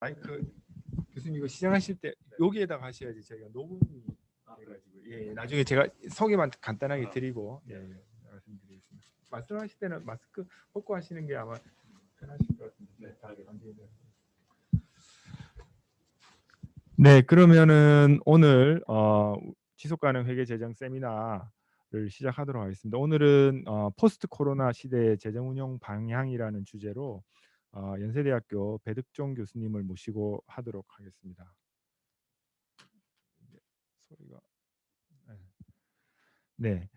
아니 교수님 이거 시작하실 때 여기에다가 하셔야지 저희가 녹음이 돼가지고 나중에 제가 소개만 간단하게 드리고 말씀드리겠습니다. 말씀하실 때는 마스크 벗고 하시는 게 아마 편하실 것 같은데. 네, 그러면은 오늘 지속가능 회계 재정 세미나를 시작하도록 하겠습니다. 오늘은 포스트 코로나 시대의 재정 운영 방향이라는 주제로 연세대학교 배득종 교수님을 모시고 하도록 하겠습니다. 소리가 네.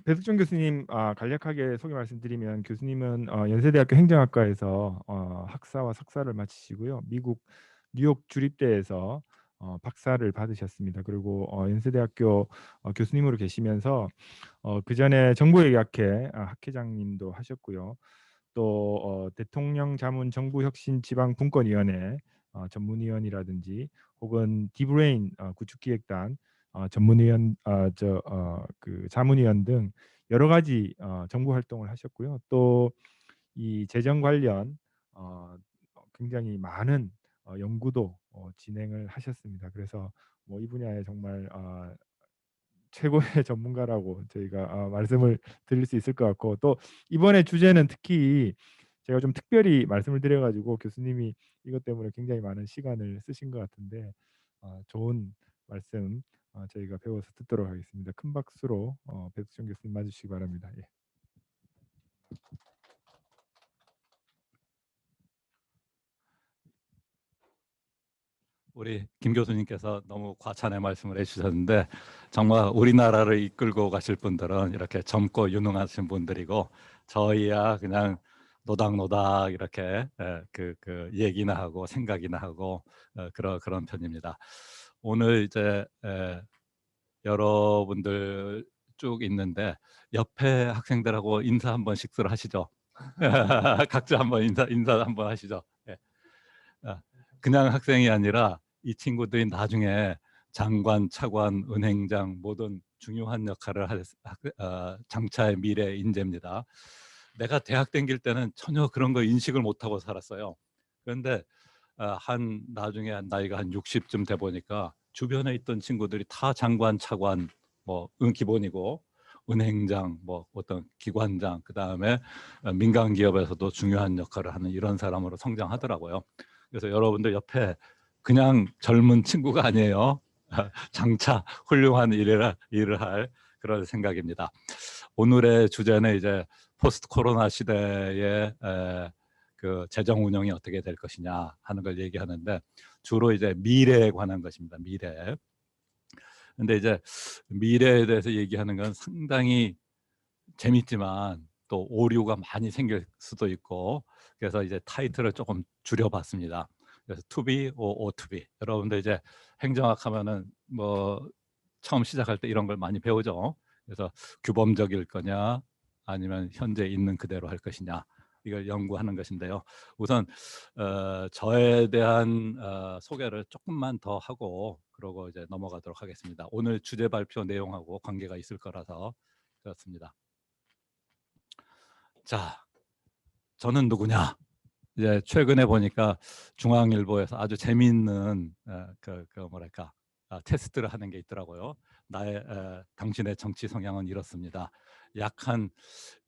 배득종 교수님 간략하게 소개 말씀드리면 교수님은 연세대학교 행정학과에서 학사와 석사를 마치시고요. 미국 뉴욕 주립대에서 박사를 받으셨습니다. 그리고 연세대학교 교수님으로 계시면서 그 전에 정보회계학회 학회장님도 하셨고요. 또 대통령 자문 정부혁신 지방분권위원회 전문위원이라든지 혹은 디브레인 구축기획단 전문위원 그 자문위원 등 여러 가지 정부 활동을 하셨고요. 또 이 재정 관련 굉장히 많은 연구도 진행을 하셨습니다. 그래서 뭐 이 분야에 정말 최고의 전문가라고 저희가 말씀을 드릴 수 있을 것 같고, 또 이번에 주제는 특히 제가 좀 특별히 말씀을 드려가지고 교수님이 이것 때문에 굉장히 많은 시간을 쓰신 것 같은데 좋은 말씀 저희가 배워서 듣도록 하겠습니다. 큰 박수로 배득종 교수님 맞으시기 바랍니다. 예. 우리 김 교수님께서 너무 과찬의 말씀을 해주셨는데 정말 우리나라를 이끌고 가실 분들은 이렇게 젊고 유능하신 분들이고 저희야 그냥 노닥노닥 이렇게 그 얘기나 하고 생각이나 하고 그런 편입니다. 오늘 이제 여러분들 쭉 있는데 옆에 학생들하고 인사 한 번씩들 하시죠. 각자 한번 인사 한번 하시죠. 그냥 학생이 아니라 이 친구들이 나중에 장관, 차관, 은행장 모든 중요한 역할을 할 장차의 미래 인재입니다. 내가 대학 다닐 때는 전혀 그런 거 인식을 못하고 살았어요. 그런데 나중에 나이가 한 60쯤 돼 보니까 주변에 있던 친구들이 다 장관, 차관, 뭐 기본이고 은행장, 뭐 어떤 기관장, 그 다음에 민간 기업에서도 중요한 역할을 하는 이런 사람으로 성장하더라고요. 그래서 여러분들 옆에 그냥 젊은 친구가 아니에요. 장차 훌륭한 일을 할 그런 생각입니다. 오늘의 주제는 이제 포스트 코로나 시대의 그 재정 운영이 어떻게 될 것이냐 하는 걸 얘기하는데 주로 이제 미래에 관한 것입니다. 미래. 근데 이제 미래에 대해서 얘기하는 건 상당히 재밌지만 또 오류가 많이 생길 수도 있고, 그래서 이제 타이틀을 조금 줄여봤습니다. 그래서 to be or ought to be. 여러분들 이제 행정학 하면은 뭐 처음 시작할 때 이런 걸 많이 배우죠. 그래서 규범적일 거냐 아니면 현재 있는 그대로 할 것이냐, 이걸 연구하는 것인데요. 우선 저에 대한 소개를 조금만 더 하고 그러고 이제 넘어가도록 하겠습니다. 오늘 주제 발표 내용하고 관계가 있을 거라서 그렇습니다. 자, 저는 누구냐? 이제 최근에 보니까 중앙일보에서 아주 재미있는 뭐랄까 테스트를 하는 게 있더라고요. 당신의 정치 성향은 이렇습니다. 약 한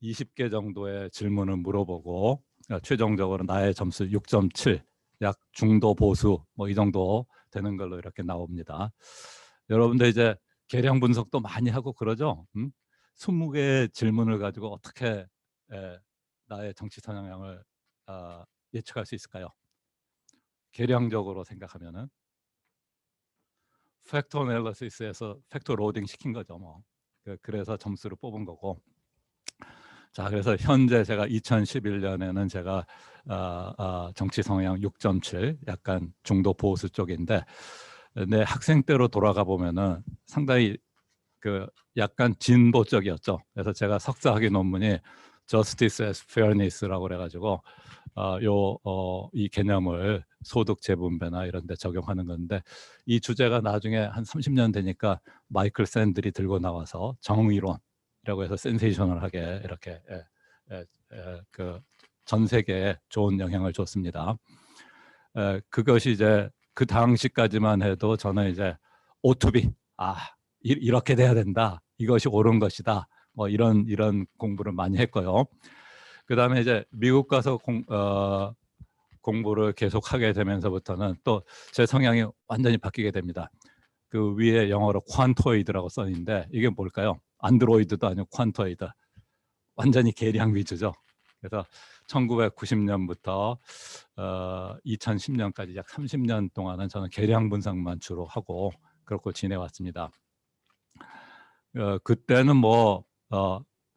20개 정도의 질문을 물어보고 최종적으로 나의 점수 6.7, 약 중도 보수 뭐 이 정도 되는 걸로 이렇게 나옵니다. 여러분들 이제 계량 분석도 많이 하고 그러죠. 20개의 질문을 가지고 어떻게 나의 정치 성향을 예측할 수 있을까요? 계량적으로 생각하면은 팩터 애널리시스에서 팩터 로딩 시킨 거죠. 뭐 그래서 점수를 뽑은 거고. 자, 그래서 현재 제가 2011년에는 제가 정치 성향 6.7, 약간 중도 보수 쪽인데, 내 학생 때로 돌아가 보면은 상당히 그 약간 진보 쪽이었죠. 그래서 제가 석사학위 논문이 Justice as Fairness라고 그래가지고 이 개념을 소득 재분배나 이런 데 적용하는 건데, 이 주제가 나중에 한 30년 되니까 마이클 샌들이 들고 나와서 정의론이라고 해서 센세이셔널하게 이렇게 그 전 세계에 좋은 영향을 줬습니다. 그것이 이제 그 당시까지만 해도 저는 이제 O2B, 이렇게 돼야 된다, 이것이 옳은 것이다, 뭐 이런 공부를 많이 했고요. 그 다음에 이제 미국 가서 공부를 계속하게 되면서부터는 또 제 성향이 완전히 바뀌게 됩니다. 그 위에 영어로 퀀토이드라고 써 있는데 이게 뭘까요? 안드로이드도 아니고 퀀토이드, 완전히 계량 위주죠. 그래서 1990년부터 2010년까지 약 30년 동안은 저는 계량 분석만 주로 하고 그렇게 지내왔습니다. 그때는 뭐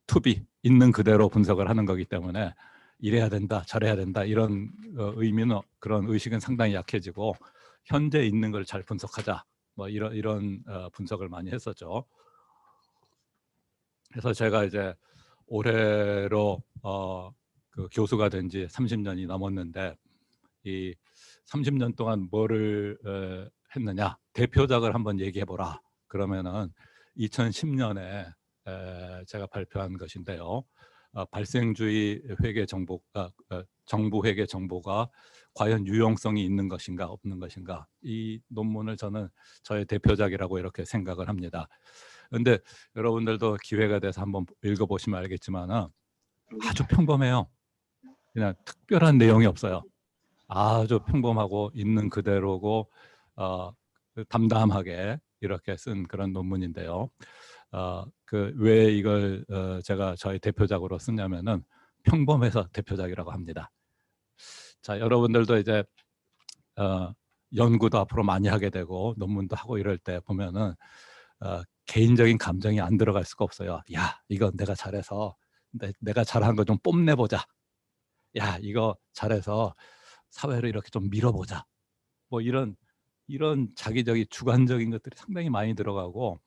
투비, 있는 그대로 분석을 하는 거기 때문에 이래야 된다, 저래야 된다, 이런 의미는, 그런 의식은 상당히 약해지고 현재 있는 걸 잘 분석하자, 뭐 이런 분석을 많이 했었죠. 그래서 제가 이제 올해로 그 교수가 된 지 30년이 넘었는데, 이 30년 동안 뭐를 했느냐, 대표작을 한번 얘기해 보라 그러면은 2010년에 제가 발표한 것인데요. 발생주의 회계 정보, 정부 회계 정보가 과연 유용성이 있는 것인가 없는 것인가, 이 논문을 저는 저의 대표작이라고 이렇게 생각을 합니다. 그런데 여러분들도 기회가 돼서 한번 읽어보시면 알겠지만 아주 평범해요. 그냥 특별한 내용이 없어요. 아주 평범하고 있는 그대로고 담담하게 이렇게 쓴 그런 논문인데요. 그 왜 이걸 제가 저희 대표작으로 쓰냐면은 평범해서 대표작이라고 합니다. 자, 여러분들도 이제 연구도 앞으로 많이 하게 되고 논문도 하고 이럴 때 보면은 개인적인 감정이 안 들어갈 수가 없어요. 야, 이거 내가 잘해서 내가 잘한 거 좀 뽐내보자. 야, 이거 잘해서 사회를 이렇게 좀 밀어보자. 뭐 이런 자기적인 주관적인 것들이 상당히 많이 들어가고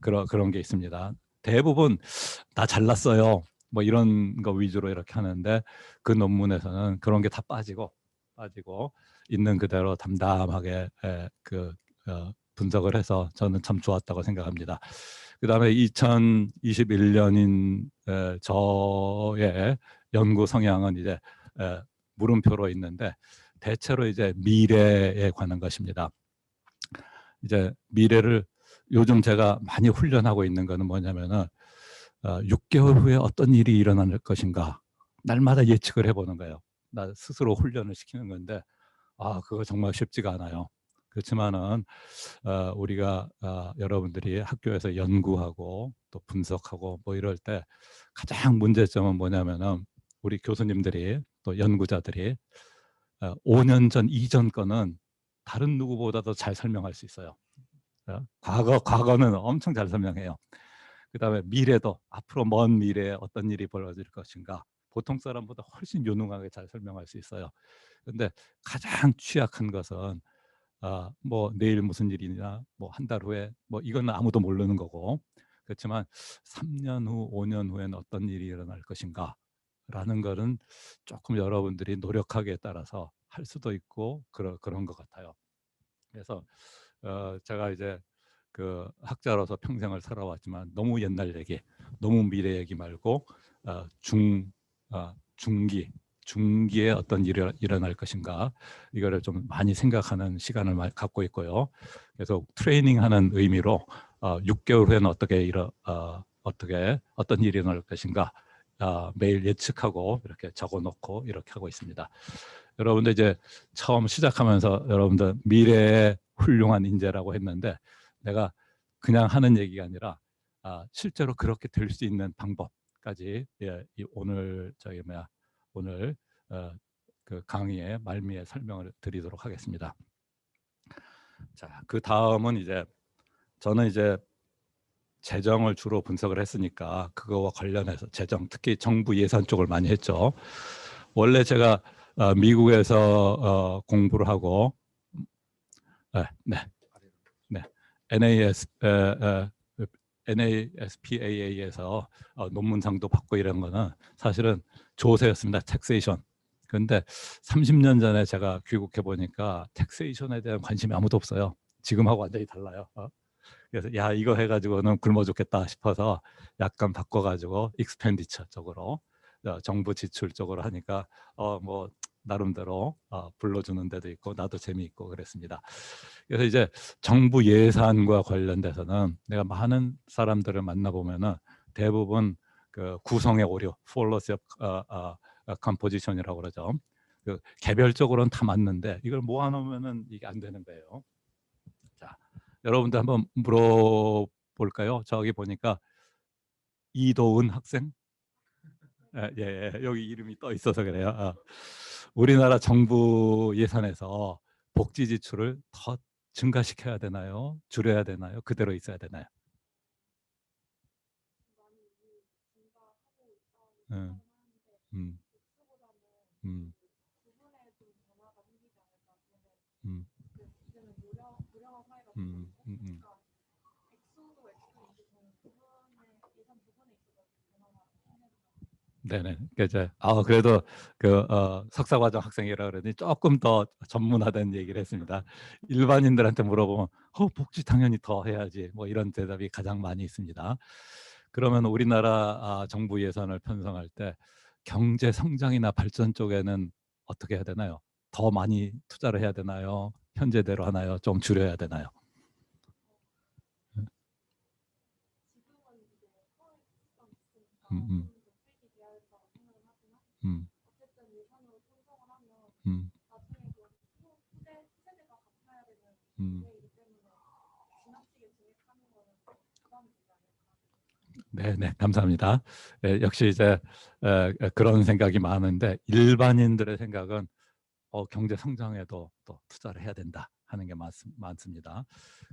그런 게 있습니다. 대부분 나 잘났어요, 뭐 이런 거 위주로 이렇게 하는데, 그 논문에서는 그런 게 다 빠지고 있는 그대로 담담하게 분석을 해서 저는 참 좋았다고 생각합니다. 그 다음에 2021년인 저의 연구 성향은 이제 물음표로 있는데, 대체로 이제 미래에 관한 것입니다. 이제 미래를 요즘 제가 많이 훈련하고 있는 거는 뭐냐면은 6개월 후에 어떤 일이 일어날 것인가 날마다 예측을 해보는 거예요. 나 스스로 훈련을 시키는 건데 그거 정말 쉽지가 않아요. 그렇지만은 우리가 여러분들이 학교에서 연구하고 또 분석하고 뭐 이럴 때 가장 문제점은 뭐냐면은, 우리 교수님들이 또 연구자들이 5년 전 이전 거는 다른 누구보다도 잘 설명할 수 있어요. 과거는 엄청 잘 설명해요. 그다음에 미래도, 앞으로 먼 미래에 어떤 일이 벌어질 것인가 보통 사람보다 훨씬 유능하게 잘 설명할 수 있어요. 근데 가장 취약한 것은 뭐 내일 무슨 일이냐, 뭐 한 달 후에, 뭐 이건 아무도 모르는 거고, 그렇지만 3년 후, 5년 후에는 어떤 일이 일어날 것인가 라는 거는 조금 여러분들이 노력하기에 따라서 할 수도 있고 그런 것 같아요. 그래서 제가 이제 그 학자로서 평생을 살아왔지만 너무 옛날 얘기, 너무 미래 얘기 말고 중기에 어떤 일이 일어날 것인가, 이거를 좀 많이 생각하는 시간을 갖고 있고요. 그래서 트레이닝하는 의미로 6개월 후에는 어떤 일이 일어날 것인가 매일 예측하고 이렇게 적어놓고 이렇게 하고 있습니다. 여러분들 이제 처음 시작하면서 여러분들 미래의 훌륭한 인재라고 했는데, 내가 그냥 하는 얘기가 아니라 실제로 그렇게 될 수 있는 방법까지 오늘 오늘 그 강의의 말미에 설명을 드리도록 하겠습니다. 자, 그 다음은 이제 저는 이제 재정을 주로 분석을 했으니까 그거와 관련해서 재정, 특히 정부 예산 쪽을 많이 했죠. 원래 제가 미국에서 공부를 하고 NASPAA에서 논문상도 받고 이런 거는 사실은 조세였습니다. 텍세이션. 그런데 30년 전에 제가 귀국해 보니까 텍세이션에 대한 관심이 아무도 없어요. 지금하고 완전히 달라요. 그래서 야, 이거 해가지고는 굶어 죽겠다 싶어서 약간 바꿔가지고 익스펜디처 쪽으로, 정부 지출 쪽으로 하니까 뭐 나름대로 불러주는 데도 있고 나도 재미있고 그랬습니다. 그래서 이제 정부 예산과 관련돼서는 내가 많은 사람들을 만나보면은 대부분 그 구성의 오류, fallacy of composition이라고 그러죠. 그 개별적으로는 다 맞는데 이걸 모아놓으면은 이게 안 되는 거예요. 자, 여러분들 한번 물어볼까요? 저기 보니까 이도은 학생? 예, 여기 이름이 떠 있어서 그래요. 우리나라 정부 예산에서 복지 지출을 더 증가시켜야 되나요? 줄여야 되나요? 그대로 있어야 되나요? 음, 음, 음, 음, 음. 네네. 그 이제 그래도 그 석사과정 학생이라 그러니 조금 더 전문화된 얘기를 했습니다. 일반인들한테 물어보면 복지 당연히 더 해야지 뭐 이런 대답이 가장 많이 있습니다. 그러면 우리나라 정부 예산을 편성할 때 경제 성장이나 발전 쪽에는 어떻게 해야 되나요? 더 많이 투자를 해야 되나요? 현재대로 하나요? 좀 줄여야 되나요? 음, 음, 음, 음, 음. 네, 네, 감사합니다. 역시 이제 그런 생각이 많은데 일반인들의 생각은 경제 성장에도 또 투자를 해야 된다 하는 게 많습니다.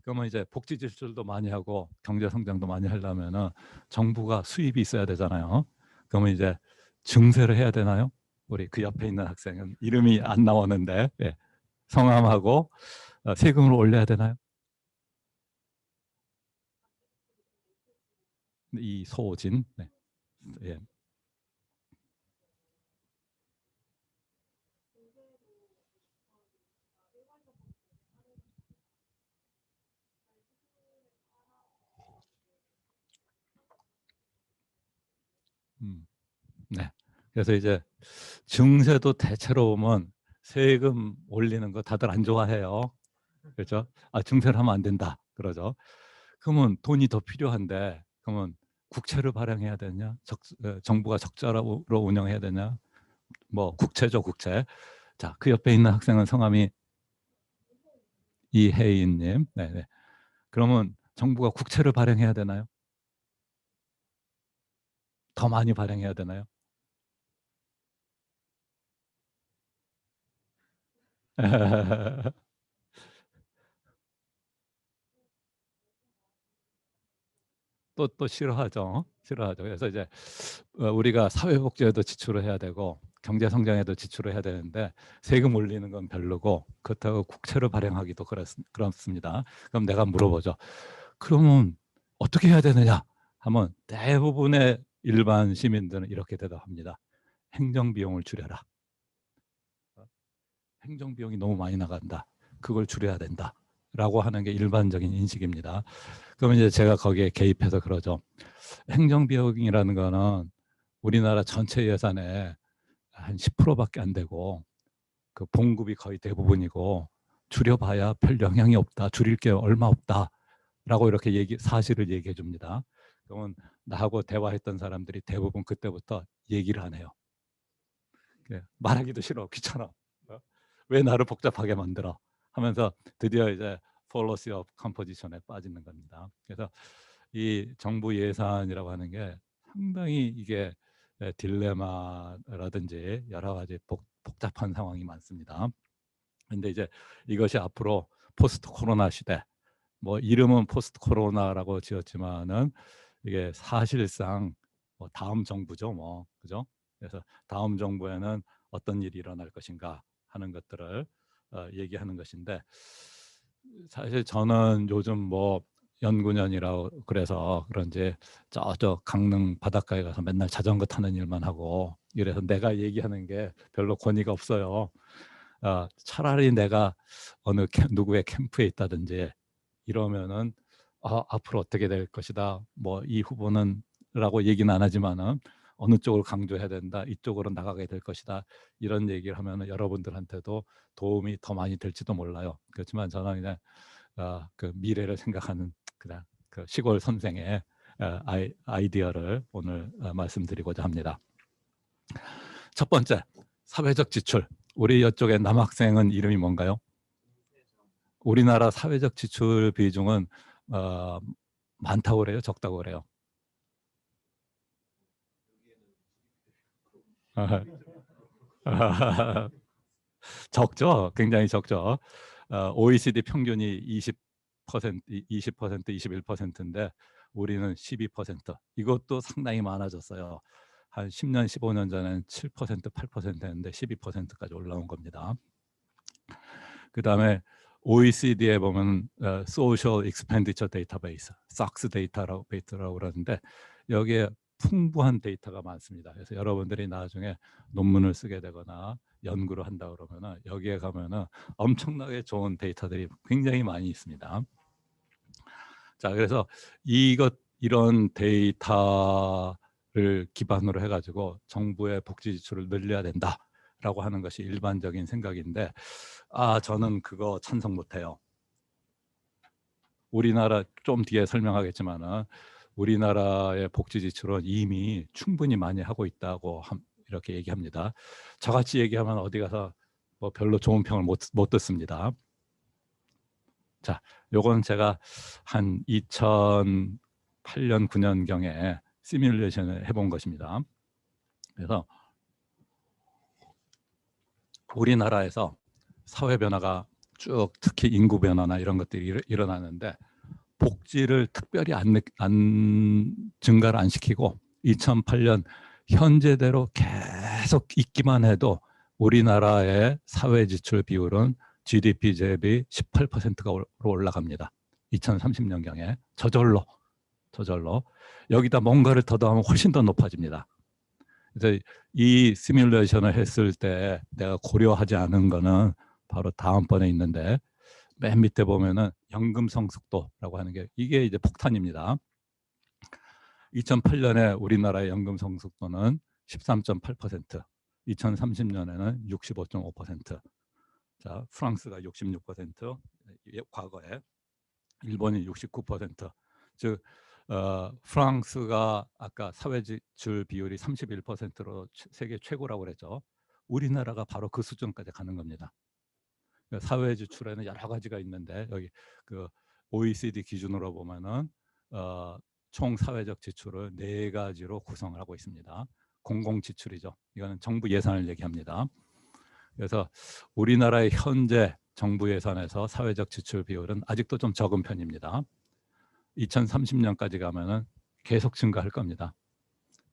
그러면 이제 복지 지출도 많이 하고 경제 성장도 많이 하려면은 정부가 수입이 있어야 되잖아요. 그러면 이제 증세를 해야 되나요? 우리 그 옆에 있는 학생은 이름이 안 나오는데 성함하고 세금을 올려야 되나요? 이소진. 네. 예. 음. 네. 그래서 이제 증세도 대체로 보면 세금 올리는 거 다들 안 좋아해요. 그렇죠? 증세를 하면 안 된다. 그러죠. 그러면 돈이 더 필요한데 그러면 국채를 발행해야 되냐? 정부가 적자로 운영해야 되냐? 뭐 국채죠, 국채. 자, 그 옆에 있는 학생은 성함이 이혜인님. 네. 그러면 정부가 국채를 발행해야 되나요? 더 많이 발행해야 되나요? 또 싫어하죠. 싫어하죠. 그래서 이제 우리가 사회복지에도 지출을 해야 되고 경제 성장에도 지출을 해야 되는데 세금 올리는 건 별로고 그렇다고 국채를 발행하기도 그렇습니다. 그럼 내가 물어보죠. 그러면 어떻게 해야 되느냐 하면 대부분의 일반 시민들은 이렇게 대답합니다. 행정비용을 줄여라. 행정비용이 너무 많이 나간다. 그걸 줄여야 된다. 라고 하는 게 일반적인 인식입니다. 그러면 이제 제가 거기에 개입해서 그러죠. 행정비용이라는 거는 우리나라 전체 예산의 한 10%밖에 안 되고 그 봉급이 거의 대부분이고 줄여봐야 별 영향이 없다. 줄일 게 얼마 없다. 라고 이렇게 사실을 얘기해 줍니다. 그러면 나하고 대화했던 사람들이 대부분 그때부터 얘기를 안 해요. 말하기도 싫어. 귀찮아. 왜 나를 복잡하게 만들어? 하면서 드디어 이제 fallacy of composition에 빠지는 겁니다. 그래서 이 정부 예산이라고 하는 게 상당히 이게 딜레마라든지 여러 가지 복잡한 상황이 많습니다. 근데 이제 이것이 앞으로 포스트 코로나 시대, 뭐 이름은 포스트 코로나라고 지었지만은 이게 사실상 뭐 다음 정부죠, 뭐 그죠? 그래서 다음 정부에는 어떤 일이 일어날 것인가 하는 것들을 얘기하는 것인데 사실 저는 요즘 뭐 연구년이라고 그래서 그런지 저쪽 강릉 바닷가에 가서 맨날 자전거 타는 일만 하고 이래서 내가 얘기하는 게 별로 권위가 없어요. 차라리 내가 어느 누구의 캠프에 있다든지 이러면은 앞으로 어떻게 될 것이다. 뭐 이 후보는 라고 얘기는 안 하지만은 어느 쪽을 강조해야 된다, 이쪽으로 나가게 될 것이다, 이런 얘기를 하면 여러분들한테도 도움이 더 많이 될지도 몰라요. 그렇지만 저는 그냥 그 미래를 생각하는 그냥 그 시골 선생의 아이디어를 오늘 말씀드리고자 합니다. 첫 번째, 사회적 지출. 우리 이쪽에 남학생은 이름이 뭔가요? 우리나라 사회적 지출 비중은 많다고 그래요? 적다고 그래요? 적죠. 굉장히 적죠. OECD 평균이 20%, 21%인데 우리는 12%. 이것도 상당히 많아졌어요. 한 10년, 15년 전에는 7%, 8%였는데 12%까지 올라온 겁니다. 그 다음에 OECD에 보면 Social Expenditure Database, SOX 데이터라고 그러는데 여기에 풍부한 데이터가 많습니다. 그래서 여러분들이 나중에 논문을 쓰게 되거나 연구를 한다 그러면 여기에 가면은 엄청나게 좋은 데이터들이 굉장히 많이 있습니다. 자, 그래서 이런 데이터를 기반으로 해가지고 정부의 복지 지출을 늘려야 된다라고 하는 것이 일반적인 생각인데, 저는 그거 찬성 못해요. 우리나라 좀 뒤에 설명하겠지만은 우리나라의 복지 지출은 이미 충분히 많이 하고 있다고 이렇게 얘기합니다. 저같이 얘기하면 어디 가서 뭐 별로 좋은 평을 못 듣습니다. 자, 요건 제가 한 2008년 9년경에 시뮬레이션을 해본 것입니다. 그래서 우리나라에서 사회 변화가 쭉 특히 인구 변화나 이런 것들이 일어나는데 복지를 특별히 안 증가를 안 시키고 2008년 현재대로 계속 있기만 해도 우리나라의 사회 지출 비율은 GDP 대비 18%가 올라갑니다. 2030년경에 저절로 여기다 뭔가를 더 더하면 훨씬 더 높아집니다. 그래서 이 시뮬레이션을 했을 때 내가 고려하지 않은 거는 바로 다음번에 있는데 맨 밑에 보면은 연금 성숙도라고 하는 게 이게 이제 폭탄입니다. 2008년에 우리나라의 연금 성숙도는 13.8%, 2030년에는 65.5%. 자, 프랑스가 66%, 과거에 일본이 69%. 즉 프랑스가 아까 사회지출 비율이 31%로 세계 최고라고 그랬죠. 우리나라가 바로 그 수준까지 가는 겁니다. 사회지출에는 여러 가지가 있는데 여기 그 OECD 기준으로 보면은 총 사회적 지출을 4가지로 구성을 하고 있습니다. 공공지출이죠. 이거는 정부 예산을 얘기합니다. 그래서 우리나라의 현재 정부 예산에서 사회적 지출 비율은 아직도 좀 적은 편입니다. 2030년까지 가면은 계속 증가할 겁니다.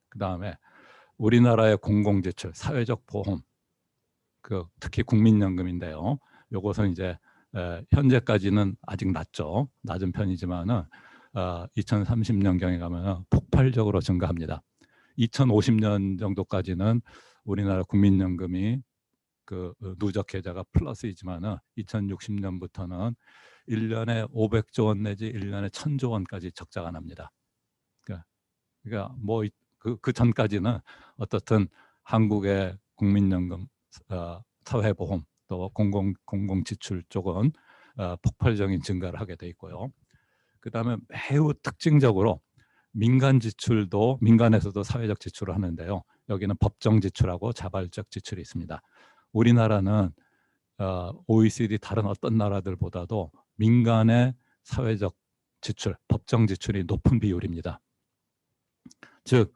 그 다음에 우리나라의 공공지출, 사회적 보험, 특히 국민연금인데요. 요것은 이제 현재까지는 아직 낮은 편이지만은 2030년경에 가면은 폭발적으로 증가합니다. 2050년 정도까지는 우리나라 국민연금이 누적 계좌가 플러스이지만은 2060년부터는 1년에 500조 원 내지 1년에 1000조 원까지 적자가 납니다. 그러니까 뭐 그 전까지는 어떻든 한국의 국민연금, 사회보험 또 공공지출 쪽은 폭발적인 증가를 하게 돼 있고요. 그 다음에 매우 특징적으로 민간 지출도 민간에서도 사회적 지출을 하는데요. 여기는 법정 지출하고 자발적 지출이 있습니다. 우리나라는 OECD 다른 어떤 나라들보다도 민간의 사회적 지출, 법정 지출이 높은 비율입니다. 즉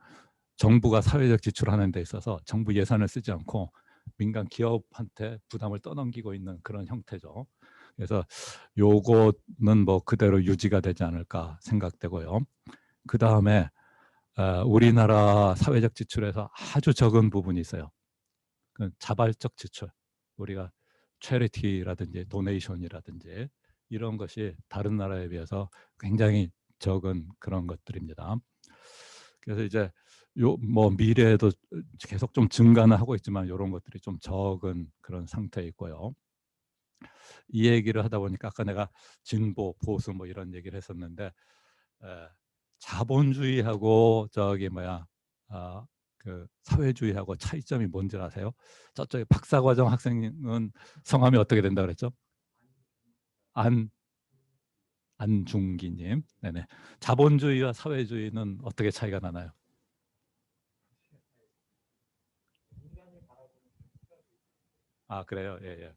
정부가 사회적 지출하는 데 있어서 정부 예산을 쓰지 않고 민간 기업한테 부담을 떠넘기고 있는 그런 형태죠. 그래서 요거는 뭐 그대로 유지가 되지 않을까 생각되고요. 그 다음에 우리나라 사회적 지출에서 아주 적은 부분이 있어요. 그 자발적 지출, 우리가 체리티라든지 도네이션이라든지 이런 것이 다른 나라에 비해서 굉장히 적은 그런 것들입니다. 그래서 이제 뭐 미래에도 계속 좀 증가는 하고 있지만 이런 것들이 좀 적은 그런 상태에 있고요. 이 얘기를 하다 보니까 아까 내가 진보, 보수 뭐 이런 얘기를 했었는데 자본주의하고 그 사회주의하고 차이점이 뭔지 아세요? 저쪽에 박사과정 학생은 성함이 어떻게 된다 그랬죠? 안중기님. 네네. 자본주의와 사회주의는 어떻게 차이가 나나요? 아, 그래요. 예, 예.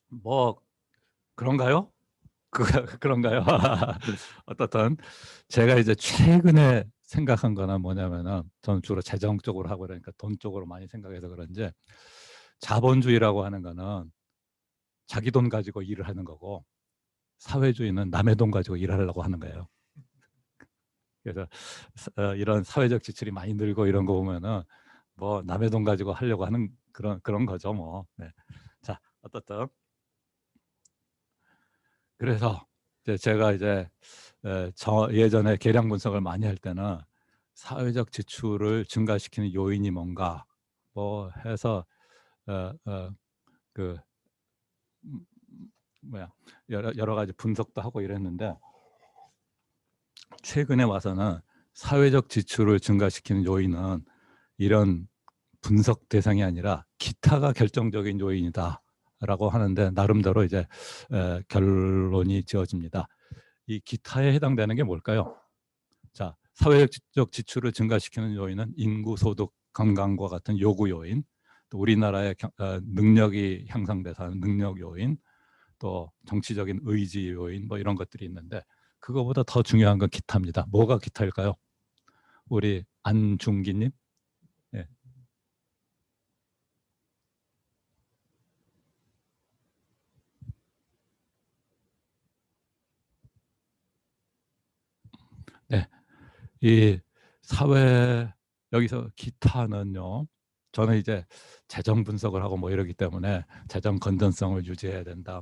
뭐 그런가요? 그 그런가요? 어떻든 제가 이제 최근에 생각한 거는 뭐냐면은 저는 주로 재정 쪽으로 하고 그러니까 돈 쪽으로 많이 생각해서 그런지 자본주의라고 하는 거는 자기 돈 가지고 일을 하는 거고 사회주의는 남의 돈 가지고 일하려고 하는 거예요. 그래서 이런 사회적 지출이 많이 늘고 이런 거 보면은 뭐 남의 돈 가지고 하려고 하는 그런 거죠, 뭐. 네. 자, 어떻든 그래서 이제 제가 이제 저 예전에 계량 분석을 많이 할 때는 사회적 지출을 증가시키는 요인이 뭔가 뭐 해서 어, 어, 그 뭐야 여러 가지 분석도 하고 이랬는데 최근에 와서는 사회적 지출을 증가시키는 요인은 이런 분석 대상이 아니라 기타가 결정적인 요인이다라고 하는데 나름대로 이제 결론이 지어집니다. 이 기타에 해당되는 게 뭘까요? 자, 사회적 지출을 증가시키는 요인은 인구, 소득, 건강과 같은 요구 요인, 또 우리나라의 능력이 향상돼서 하는 능력 요인, 또 정치적인 의지 요인 뭐 이런 것들이 있는데 그거보다 더 중요한 건 기타입니다. 뭐가 기타일까요? 우리 안중기님? 예. 네. 이 사회 여기서 기타는요. 저는 이제 재정 분석을 하고 뭐 이러기 때문에 재정 건전성을 유지해야 된다.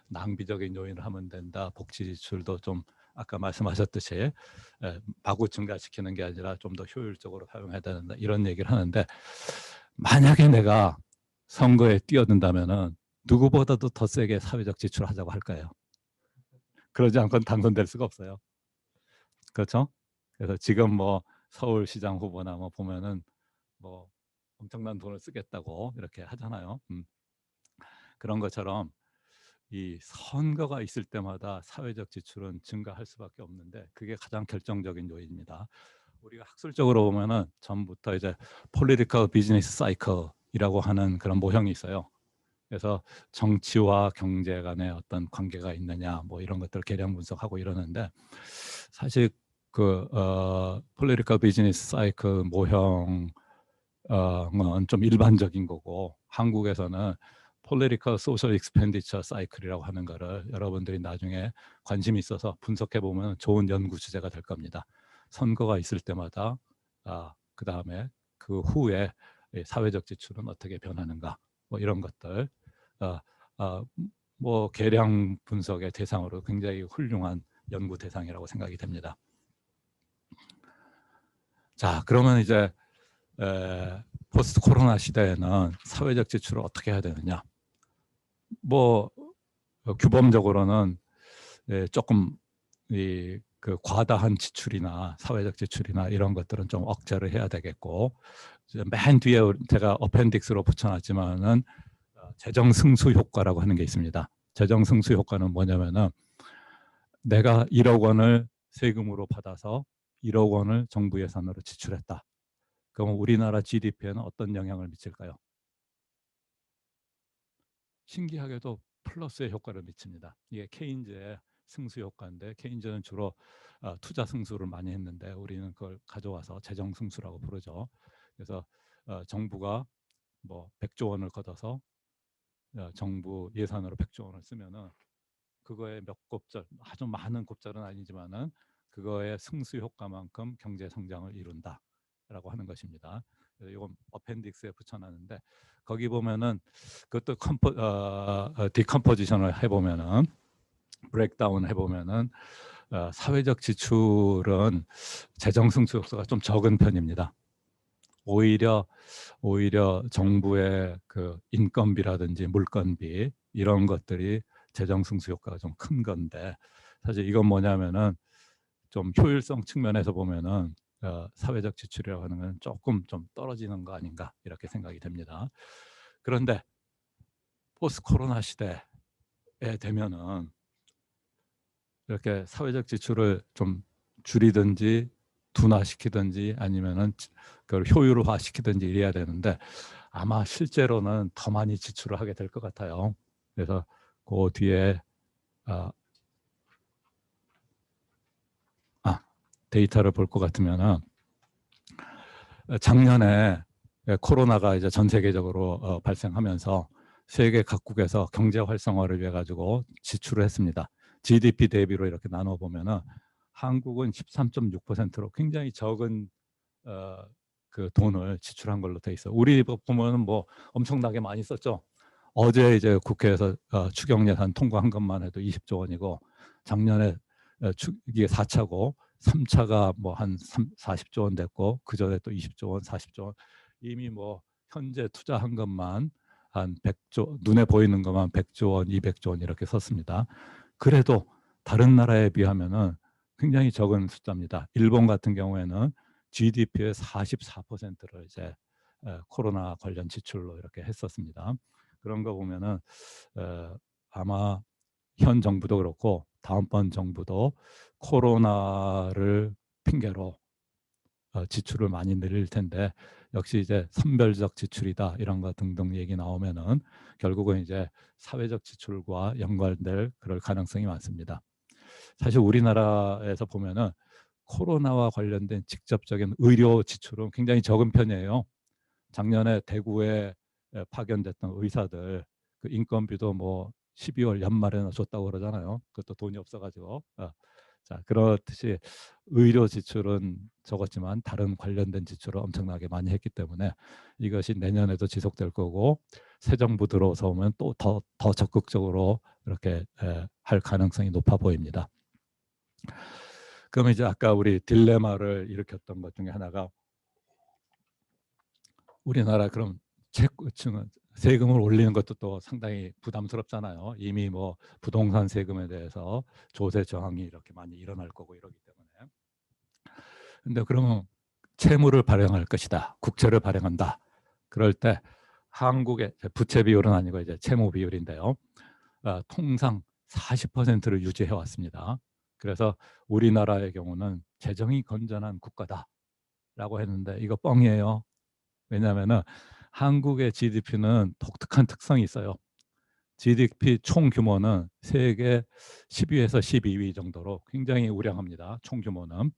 낭비적인 요인을 하면 된다. 복지 지출도 좀 아까 말씀하셨듯이 마구 증가시키는 게 아니라 좀 더 효율적으로 사용해야 된다. 이런 얘기를 하는데 만약에 내가 선거에 뛰어든다면은 누구보다도 더 세게 사회적 지출을 하자고 할까요? 그러지 않고는 당선될 수가 없어요. 그렇죠? 그래서 지금 뭐 서울시장 후보나 뭐 보면은 뭐 엄청난 돈을 쓰겠다고 이렇게 하잖아요. 그런 것처럼 이 선거가 있을 때마다 사회적 지출은 증가할 수밖에 없는데 그게 가장 결정적인 요인입니다. 우리가 학술적으로 보면은 전부터 이제 political business cycle이라고 하는 그런 모형이 있어요. 그래서 정치와 경제 간의 어떤 관계가 있느냐 뭐 이런 것들 계량 분석하고 이러는데 사실 그 political business cycle 모형은 좀 일반적인 거고 한국에서는 political social expenditure cycle이라고 하는 거를 여러분들이 나중에 관심 있어서 분석해 보면 좋은 연구 주제가 될 겁니다. 선거가 있을 때마다 그 다음에 그 후에 사회적 지출은 어떻게 변하는가 뭐 이런 것들 어, 어, 뭐 계량 분석의 대상으로 굉장히 훌륭한 연구 대상이라고 생각이 됩니다. 자, 그러면 이제 포스트 코로나 시대에는 사회적 지출을 어떻게 해야 되느냐? 뭐 규범적으로는 조금 그 과다한 지출이나 사회적 지출이나 이런 것들은 좀 억제를 해야 되겠고 맨 뒤에 제가 어펜딕스로 붙여놨지만은 재정 승수 효과라고 하는 게 있습니다. 재정 승수 효과는 뭐냐면은 내가 1억 원을 세금으로 받아서 1억 원을 정부 예산으로 지출했다. 그럼 우리나라 GDP에는 어떤 영향을 미칠까요? 신기하게도 플러스의 효과를 미칩니다. 이게 케인즈의 승수 효과인데 케인즈는 주로 투자 승수를 많이 했는데 우리는 그걸 가져와서 재정 승수라고 부르죠. 그래서 정부가 뭐 100조 원을 걷어서 정부 예산으로 100조 원을 쓰면은 그거의 몇 곱절, 아주 많은 곱절은 아니지만은 그거의 승수 효과만큼 경제 성장을 이룬다라고 하는 것입니다. 이건 어펜딕스에 붙여놨는데 거기 보면은 그것도 디컴포지션을 해보면은 브레이크다운 해보면은 사회적 지출은 재정 승수 효과가 좀 적은 편입니다. 오히려 정부의 그 인건비라든지 물건비 이런 것들이 재정 승수 효과가 좀 큰 건데 사실 이건 뭐냐면은 좀 효율성 측면에서 보면은 사회적 지출이라고 하는 건 조금 좀 떨어지는 거 아닌가 이렇게 생각이 됩니다. 그런데 포스트 코로나 시대에 되면은 이렇게 사회적 지출을 좀 줄이든지 둔화시키든지 아니면은 그걸 효율화시키든지 이래야 되는데 아마 실제로는 더 많이 지출을 하게 될 것 같아요. 그래서 그 뒤에 아, 데이터를 볼 것 같으면은 작년에 코로나가 이제 전 세계적으로 발생하면서 세계 각국에서 경제 활성화를 위해 가지고 지출을 했습니다. GDP 대비로 이렇게 나눠 보면은 한국은 13.6%로 굉장히 적은 그 돈을 지출한 걸로 돼 있어. 우리 보면은 뭐 엄청나게 많이 썼죠. 어제 이제 국회에서 추경 예산 통과한 것만 해도 20조 원이고 작년에 이게 4차고 3차가 뭐 한 40조 원 됐고 그 전에 또 20조 원, 40조 원 이미 뭐 현재 투자한 것만 한 100조 눈에 보이는 것만 100조 원, 200조 원 이렇게 썼습니다. 그래도 다른 나라에 비하면은 굉장히 적은 숫자입니다. 일본 같은 경우에는 GDP의 44%를 이제 코로나 관련 지출로 이렇게 했었습니다. 그런 거 보면은 아마 현 정부도 그렇고 다음번 정부도 코로나를 핑계로 지출을 많이 늘릴 텐데 역시 이제 선별적 지출이다 이런 거 등등 얘기 나오면은 결국은 이제 사회적 지출과 연관될 그럴 가능성이 많습니다. 사실 우리나라에서 보면은 코로나와 관련된 직접적인 의료 지출은 굉장히 적은 편이에요. 작년에 대구에 파견됐던 의사들 그 인건비도 뭐 12월 연말에나 줬다고 그러잖아요. 그것도 돈이 없어가지고. 자, 그렇듯이 의료 지출은 적었지만 다른 관련된 지출을 엄청나게 많이 했기 때문에 이것이 내년에도 지속될 거고 새 정부 들어서 오면 또 더 적극적으로 이렇게 할 가능성이 높아 보입니다. 그러면 이제 아까 우리 딜레마를 일으켰던 것 중에 하나가 우리나라 그럼 채권층은 세금을 올리는 것도 또 상당히 부담스럽잖아요. 이미 뭐 부동산 세금에 대해서 조세 저항이 이렇게 많이 일어날 거고 이러기 때문에. 근데 그러면 채무를 발행할 것이다. 국채를 발행한다. 그럴 때 한국의 부채 비율은 아니고 이제 채무 비율인데요. 통상 40%를 유지해 왔습니다. 그래서 우리나라의 경우는 재정이 건전한 국가다라고 했는데 이거 뻥이에요. 왜냐하면은 한국의 GDP는 독특한 특성이 있어요. GDP 총 규모는 세계 10위에서 12위 정도로 굉장히 우량합니다. 총 규모는.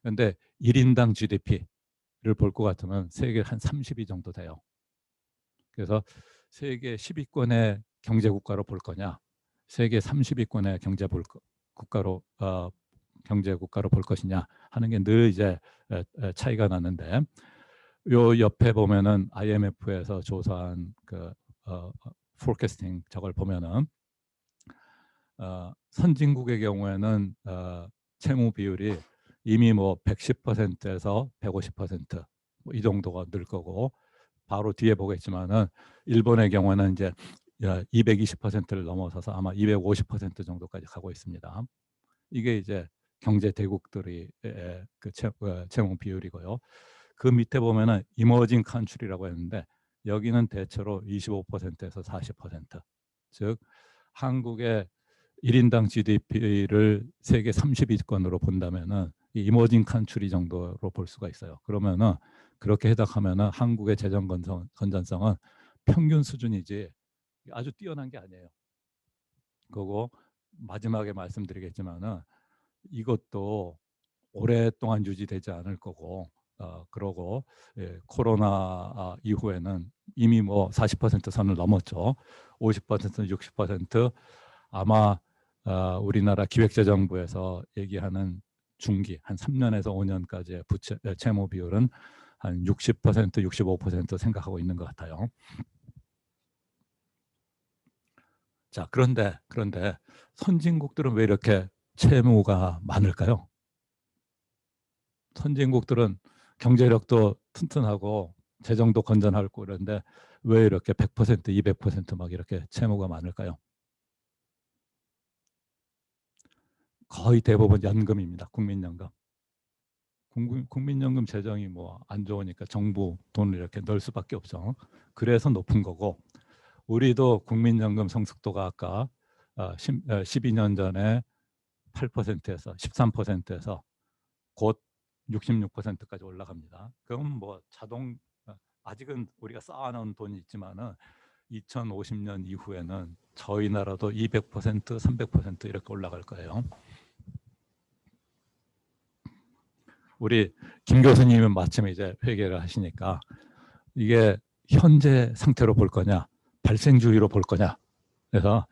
그런데 1인당 GDP를 볼 것 같으면 세계 한 30위 정도 돼요. 그래서 세계 10위권의 경제 국가로 볼 거냐, 세계 30위권의 국가로 경제 국가로 볼 것이냐 하는 게 늘 이제 차이가 나는데 요 옆에 보면은 IMF에서 조사한 그 포캐스팅 저걸 보면은 선진국의 경우에는 채무 비율이 이미 뭐 110%에서 150%뭐 이 정도가 늘 거고 바로 뒤에 보겠지만은 일본의 경우는 이제 220%를 넘어서서 아마 250% 정도까지 가고 있습니다. 이게 이제 경제 대국들의 그 채무 비율이고요. 그 밑에 보면은 이머징 컨트리라고 했는데 여기는 대체로 25%에서 40%. 즉 한국의 1인당 GDP를 세계 30위권으로 본다면은 이 이머징 컨트리 정도로 볼 수가 있어요. 그러면은 그렇게 해석하면은 한국의 재정 건전성은 평균 수준이지 아주 뛰어난 게 아니에요. 그리고 마지막에 말씀드리겠지만은 이것도 오랫동안 유지되지 않을 거고 그러고 코로나 이후에는 이미 뭐 40% 선을 넘었죠. 50%, 60% 아마 우리나라 기획재정부에서 얘기하는 중기 한 3년에서 5년까지의 부채 채무 비율은 한 60%, 65% 생각하고 있는 것 같아요. 자, 그런데 선진국들은 왜 이렇게 채무가 많을까요? 선진국들은 경제력도 튼튼하고 재정도 건전하고 그런데 왜 이렇게 100%, 200%막 이렇게 채무가 많을까요? 거의 대부분 연금입니다. 국민연금. 국민연금 재정이 뭐 안 좋으니까 정부 돈을 이렇게 넣을 수밖에 없죠. 그래서 높은 거고, 우리도 국민연금 성숙도가 아까 12년 전에 8%에서 13%에서 곧 66%까지 올라갑니다. 그럼 뭐 아직은 우리가 쌓아놓은 돈이 있지만은 2050년 이후에는 저희 나라도 200%, 300% 이렇게 올라갈 거예요. 우리 김 교수님은 마침 이제 회계를 하시니까 이게 현재 상태로 볼 거냐, 발생주의로 볼 거냐. 그래서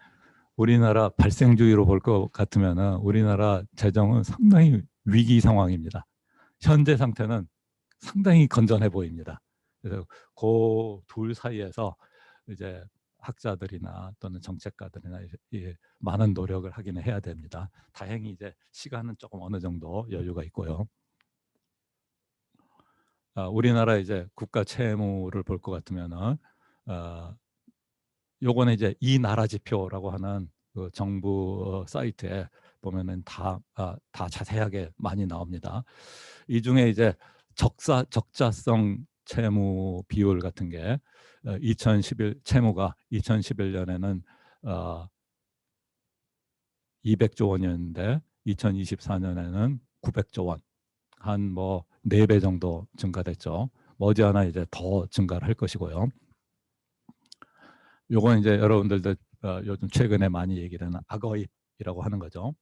우리나라 발생주의로 볼 것 같으면은 우리나라 재정은 상당히 위기 상황입니다. 현재 상태는 상당히 건전해 보입니다. 그래서 그 둘 사이에서 이제 학자들이나 또는 정책가들이나 많은 노력을 하기는 해야 됩니다. 다행히 이제 시간은 조금 어느 정도 여유가 있고요. 우리나라 이제 국가 채무를 볼 것 같으면은 요거는 이제 이 나라 지표라고 하는 그 정부 사이트에 보면은 다 자세하게 많이 나옵니다. 이 중에 이제 적자성 채무 비율 같은 게 2011 채무가 2011년에는 200조 원이었는데 2024년에는 900조 원, 한 뭐 4배 정도 증가됐죠. 머지않아 이제 더 증가를 할 것이고요. 요건 이제 여러분들도 요즘 최근에 많이 얘기되는 악어입이라고 하는 거죠.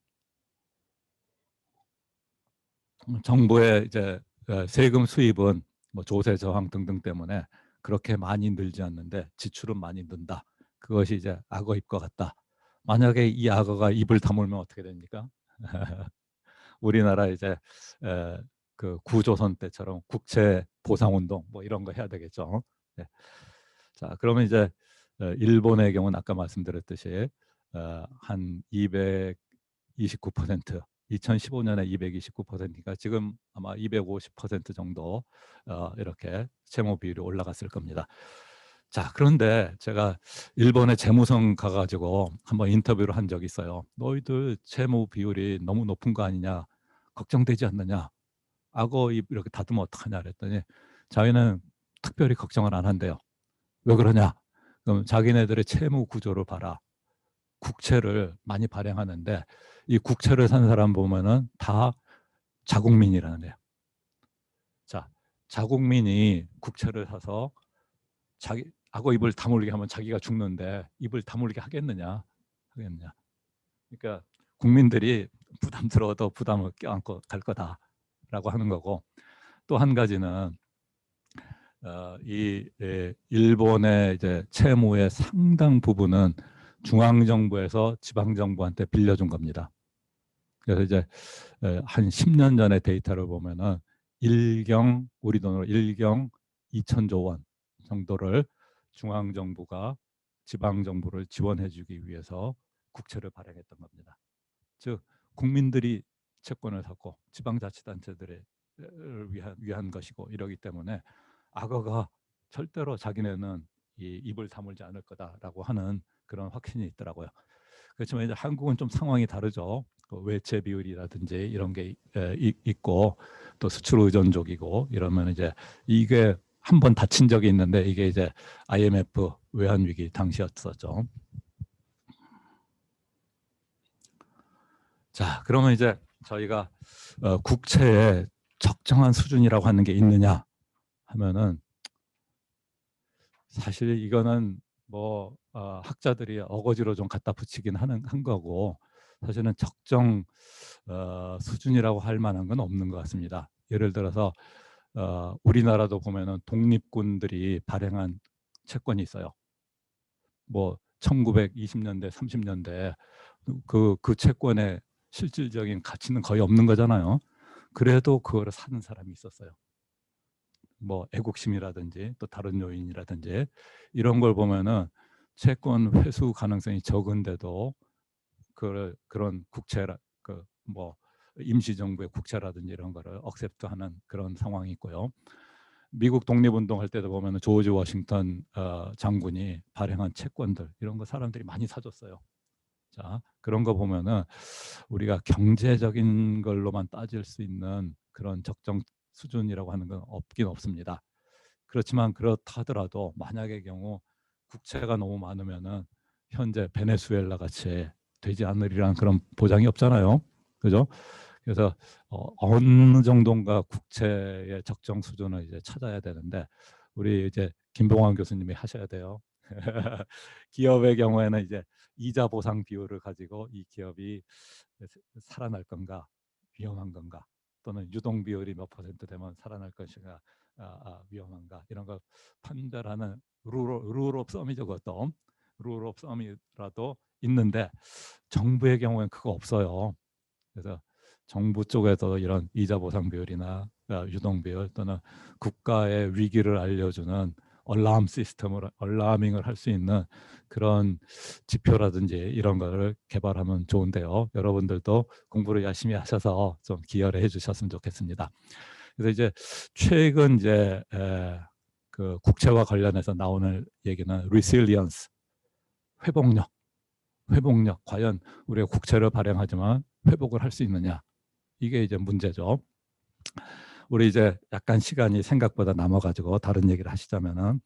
정부의 이제 세금 수입은 뭐 조세 저항 등등 때문에 그렇게 많이 늘지 않는데 지출은 많이 는다. 그것이 이제 악어입과 같다. 만약에 이 악어가 입을 다물면 어떻게 됩니까? 우리나라 이제 그 구조선 때처럼 국채 보상 운동 뭐 이런 거 해야 되겠죠. 네. 자, 그러면 이제 일본의 경우는 아까 말씀드렸듯이 한 229%, 2015년에 229%니까 지금 아마 250% 정도 이렇게 채무 비율이 올라갔을 겁니다. 자, 그런데 제가 일본의 재무성 가가지고 한번 인터뷰를 한 적이 있어요. 너희들 채무 비율이 너무 높은 거 아니냐, 걱정되지 않느냐, 악어 입 이렇게 닫으면 어떡하냐 그랬더니 자기는 특별히 걱정을 안 한대요. 왜 그러냐? 그럼 자기네들의 채무 구조를 봐라. 국채를 많이 발행하는데 이 국채를 산 사람 보면은 다 자국민이라는 거예요. 자, 자국민이 국채를 사서 자기 악어 입을 다물게 하면 자기가 죽는데 입을 다물게 하겠느냐? 그러니까 국민들이 부담스러워도 부담을 껴안고 갈 거다라고 하는 거고, 또 한 가지는 일본의 이제 채무의 상당 부분은 중앙 정부에서 지방 정부한테 빌려준 겁니다. 그래서 이제 한 10년 전의 데이터를 보면은 우리 돈으로 2천조 원 정도를 중앙 정부가 지방 정부를 지원해 주기 위해서 국채를 발행했던 겁니다. 즉 국민들이 채권을 샀고 지방자치단체들을 위한 것이고, 이러기 때문에 악어가 절대로 자기네는 이 입을 다물지 않을 거다라고 하는 그런 확신이 있더라고요. 그렇지만 이제 한국은 좀 상황이 다르죠. 그 외채 비율이라든지 이런 게 있고 또 수출 의존적이고 이러면 이제 이게 한 번 다친 적이 있는데 이게 이제 IMF 외환 위기 당시였었죠. 자, 그러면 이제 저희가 국채의 적정한 수준이라고 하는 게 있느냐 하면은 사실 이거는 뭐 학자들이 어거지로 좀 갖다 붙이긴 한 거고, 사실은 적정 수준이라고 할 만한 건 없는 것 같습니다. 예를 들어서 우리나라도 보면은 독립군들이 발행한 채권이 있어요. 뭐 1920년대, 30년대 그 채권의 실질적인 가치는 거의 없는 거잖아요. 그래도 그거를 사는 사람이 있었어요. 뭐 애국심이라든지 또 다른 요인이라든지 이런 걸 보면은 채권 회수 가능성이 적은데도 그런 국채라 뭐 임시정부의 국채라든지 이런 거를 억셉트하는 그런 상황이 있고요. 미국 독립운동 할 때도 보면은 조지 워싱턴 장군이 발행한 채권들 이런 거 사람들이 많이 사줬어요. 자, 그런 거 보면은 우리가 경제적인 걸로만 따질 수 있는 그런 적정 수준이라고 하는 건 없긴 없습니다. 그렇지만 그렇다 하더라도 만약의 경우 국채가 너무 많으면은 현재 베네수엘라 같이 되지 않으리라는 그런 보장이 없잖아요. 그죠? 그래서 어느 정도인가 국채의 적정 수준을 이제 찾아야 되는데 우리 이제 김봉환 교수님이 하셔야 돼요. 기업의 경우에는 이제 이자 보상 비율을 가지고 이 기업이 살아날 건가 위험한 건가 또는 유동 비율이 몇 퍼센트 되면 살아날 것인가 위험한가 이런 걸 판별하는 룰 오브 썸이죠. 그것도 룰 오브 썸이라도 있는데 정부의 경우에는 그거 없어요. 그래서 정부 쪽에서 이런 이자 보상 비율이나 유동 비율 또는 국가의 위기를 알려주는 얼람 시스템을 얼라밍을 할 수 있는 그런 지표라든지 이런 거를 개발하면 좋은데요. 여러분들도 공부를 열심히 하셔서 좀 기여를 해주셨으면 좋겠습니다. 그래서 이제 최근 이제 그 국채와 관련해서 나오는 얘기는 resilience, 회복력 과연 우리가 국채를 발행하지만 회복을 할 수 있느냐 이게 이제 문제죠. 우리 이제 약간 시간이 생각보다 남아가지고 다른 얘기를 하시자면은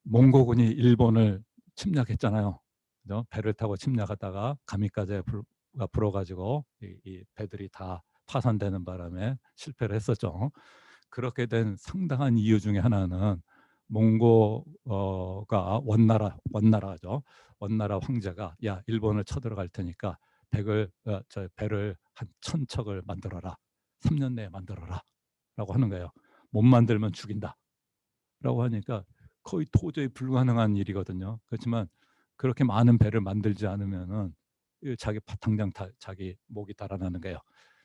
몽고군이 일본을 침략했잖아요. 그죠? 배를 타고 침략하다가 가미카제가 불어가지고 이 배들이 다 파산되는 바람에 실패를 했었죠. 그렇게 된 상당한 이유 중에 하나는 몽고가 원나라죠. 원나라 황제가 야 일본을 쳐들어갈 테니까 배를 한 1,000척을 만들어라. 3년 내에 만들어라. 라고 하는 거예요. 못 만들면 죽인다. 라고 하니까 거의 도저히 불가능한 일이거든요. 그렇지만 그렇게 많은 배를 만들지 않으면은 당장 자기 목이 달아나는 거예요.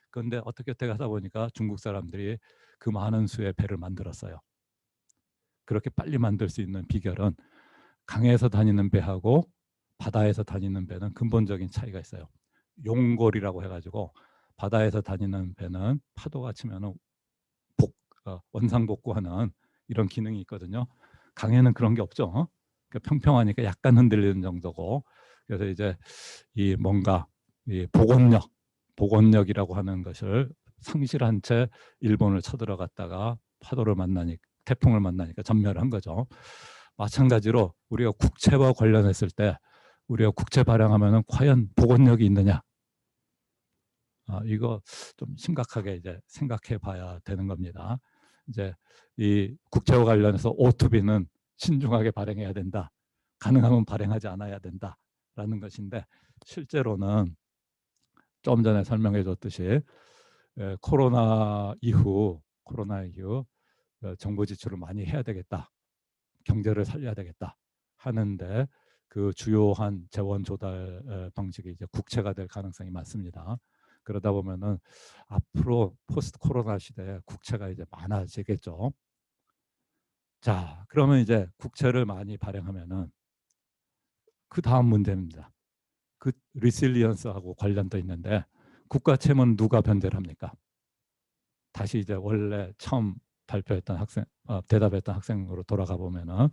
그런데 어떻게 하다 보니까 중국 사람들이 그 많은 수의 배를 만들었어요. 그렇게 빨리 만들 수 있는 비결은 강에서 다니는 배하고 바다에서 다니는 배는 근본적인 차이가 있어요. 용골이라고 해가지고 바다에서 다니는 배는 파도가 치면은 원상복구하는 이런 기능이 있거든요. 강에는 그런 게 없죠. 그러니까 평평하니까 약간 흔들리는 정도고. 그래서 이제 이 뭔가 이 복원력이라고 하는 것을 상실한 채 일본을 쳐들어갔다가 태풍을 만나니까 전멸한 거죠. 마찬가지로 우리가 국채와 관련했을 때 우리가 국채 발행하면은 과연 복원력이 있느냐? 이거 좀 심각하게 이제 생각해 봐야 되는 겁니다. 이제 이 국채와 관련해서 O2B는 신중하게 발행해야 된다. 가능하면 발행하지 않아야 된다라는 것인데 실제로는 좀 전에 설명해 줬듯이 코로나 이후 정부 지출을 많이 해야 되겠다. 경제를 살려야 되겠다 하는데 그 주요한 재원 조달 방식이 이제 국채가 될 가능성이 많습니다. 그러다 보면은 앞으로 포스트 코로나 시대에 국채가 이제 많아지겠죠. 자, 그러면 이제 국채를 많이 발행하면은 그 다음 문제입니다. 그 리실리언스하고 관련돼 있는데 국가 채무는 누가 변제를 합니까? 다시 이제 원래 처음 대답했던 학생으로 돌아가 보면은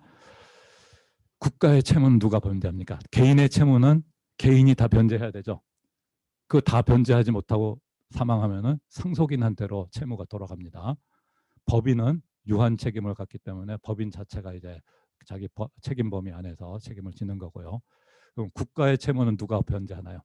국가의 채무는 누가 변제합니까? 개인의 채무는 개인이 다 변제해야 되죠. 그 다 변제하지 못하고 사망하면은 상속인한테로 채무가 돌아갑니다. 법인은 유한 책임을 갖기 때문에 법인 자체가 이제 자기 책임 범위 안에서 책임을 지는 거고요. 그럼 국가의 채무는 누가 변제하나요?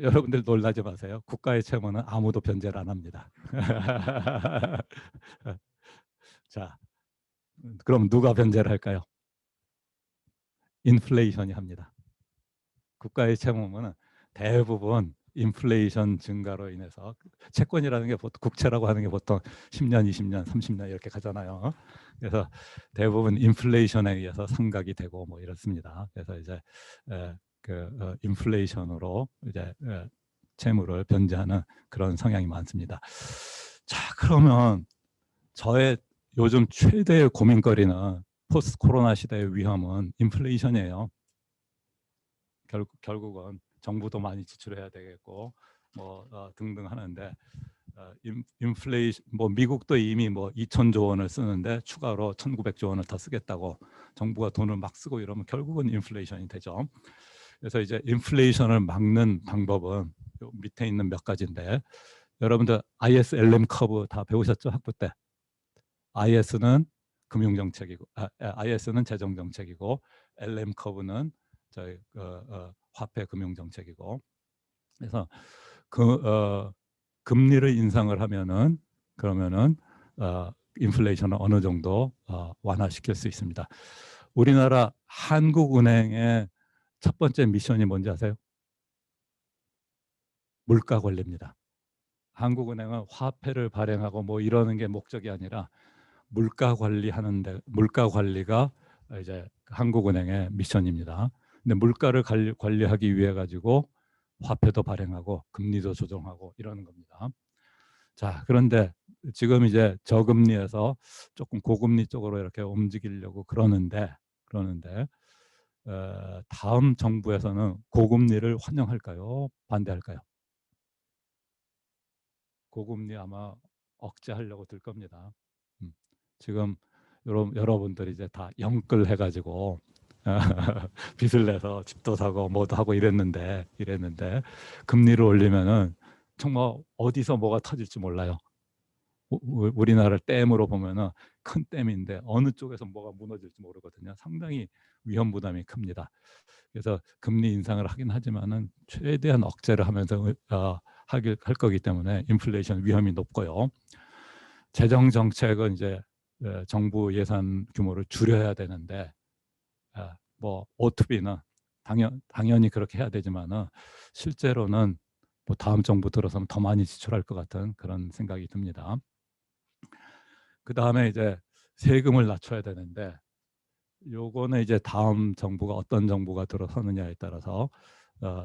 여러분들 놀라지 마세요. 국가의 채무는 아무도 변제를 안 합니다. 자, 그럼 누가 변제를 할까요? 인플레이션이 합니다. 국가의 채무는 대부분 인플레이션 증가로 인해서 채권이라는 게 보통 국채라고 하는 게 보통 10년, 20년, 30년 이렇게 가잖아요. 그래서 대부분 인플레이션에 의해서 상각이 되고 뭐 이렇습니다. 그래서 이제 인플레이션으로 이제 채무를 변제하는 그런 성향이 많습니다. 자, 그러면 저의 요즘 최대의 고민거리는 포스트 코로나 시대의 위험은 인플레이션이에요. 결국은 정부도 많이 지출해야 되겠고 등등 하는데 인플레이션 뭐 미국도 이미 뭐 2,000조 원을 쓰는데 추가로 1,900조 원을 더 쓰겠다고 정부가 돈을 막 쓰고 이러면 결국은 인플레이션이 되죠. 그래서 이제 인플레이션을 막는 방법은 요 밑에 있는 몇 가지인데 여러분들 ISLM 커브 다 배우셨죠? 학부 때. IS는 금융정책이고 IS는 재정정책이고 LM 커브는 저희 화폐 금융정책이고 그래서 금리를 인상을 하면은 그러면은 인플레이션을 어느 정도 완화시킬 수 있습니다. 우리나라 한국은행의 첫 번째 미션이 뭔지 아세요? 물가 관리입니다. 한국은행은 화폐를 발행하고 뭐 이러는 게 목적이 아니라 물가 관리하는데 물가 관리가 이제 한국은행의 미션입니다. 근데 물가를 관리하기 위해 가지고 화폐도 발행하고 금리도 조정하고 이러는 겁니다. 자, 그런데 지금 이제 저금리에서 조금 고금리 쪽으로 이렇게 움직이려고 그러는데 다음 정부에서는 고금리를 환영할까요? 반대할까요? 고금리 아마 억제하려고 들 겁니다. 지금 여러분들이 이제 다 영끌 해가지고 빚을 내서 집도 사고 뭐도 하고 이랬는데 금리를 올리면은 정말 어디서 뭐가 터질지 몰라요. 우리나라를 댐으로 보면은 큰 댐인데 어느 쪽에서 뭐가 무너질지 모르거든요. 상당히 위험 부담이 큽니다. 그래서 금리 인상을 하긴 하지만은 최대한 억제를 하면서 할 거기 때문에 인플레이션 위험이 높고요. 재정 정책은 이제 정부 예산 규모를 줄여야 되는데 뭐 O2B는 당연히 그렇게 해야 되지만은 실제로는 뭐 다음 정부 들어서면 더 많이 지출할 것 같은 그런 생각이 듭니다. 그 다음에 이제 세금을 낮춰야 되는데 요거는 이제 다음 정부가 어떤 정부가 들어서느냐에 따라서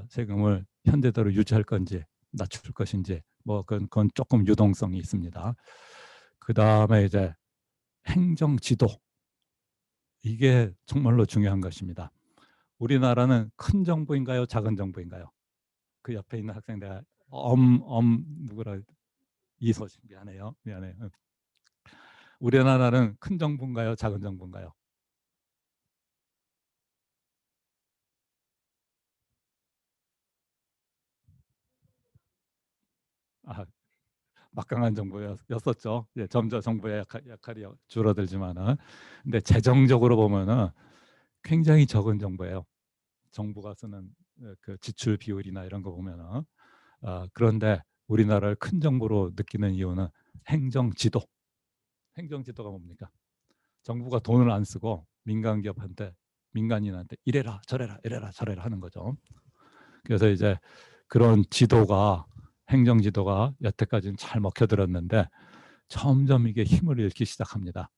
세금을 현재대로 유지할 건지 낮출 것인지 뭐 그건 조금 유동성이 있습니다. 그 다음에 이제 행정 지도 이게 정말로 중요한 것입니다. 우리나라는 큰 정부인가요? 작은 정부인가요? 그 옆에 있는 학생 내가 누구라 이소식 미안해요. 우리나라는 큰 정부인가요? 작은 정부인가요? 아, 막강한 정부였었죠. 예, 점점 정부의 역할이 줄어들지만은, 근데 재정적으로 보면은 굉장히 적은 정부예요. 정부가 쓰는 그 지출 비율이나 이런 거 보면은 그런데 우리나라를 큰 정부로 느끼는 이유는 행정지도. 행정지도가 뭡니까? 정부가 돈을 안 쓰고 민간인한테 이래라 저래라 이래라 저래라 하는 거죠. 그래서 이제 그런 지도가 행정지도가 여태까지는 잘 먹혀들었는데 점점 이게 힘을 잃기 시작합니다.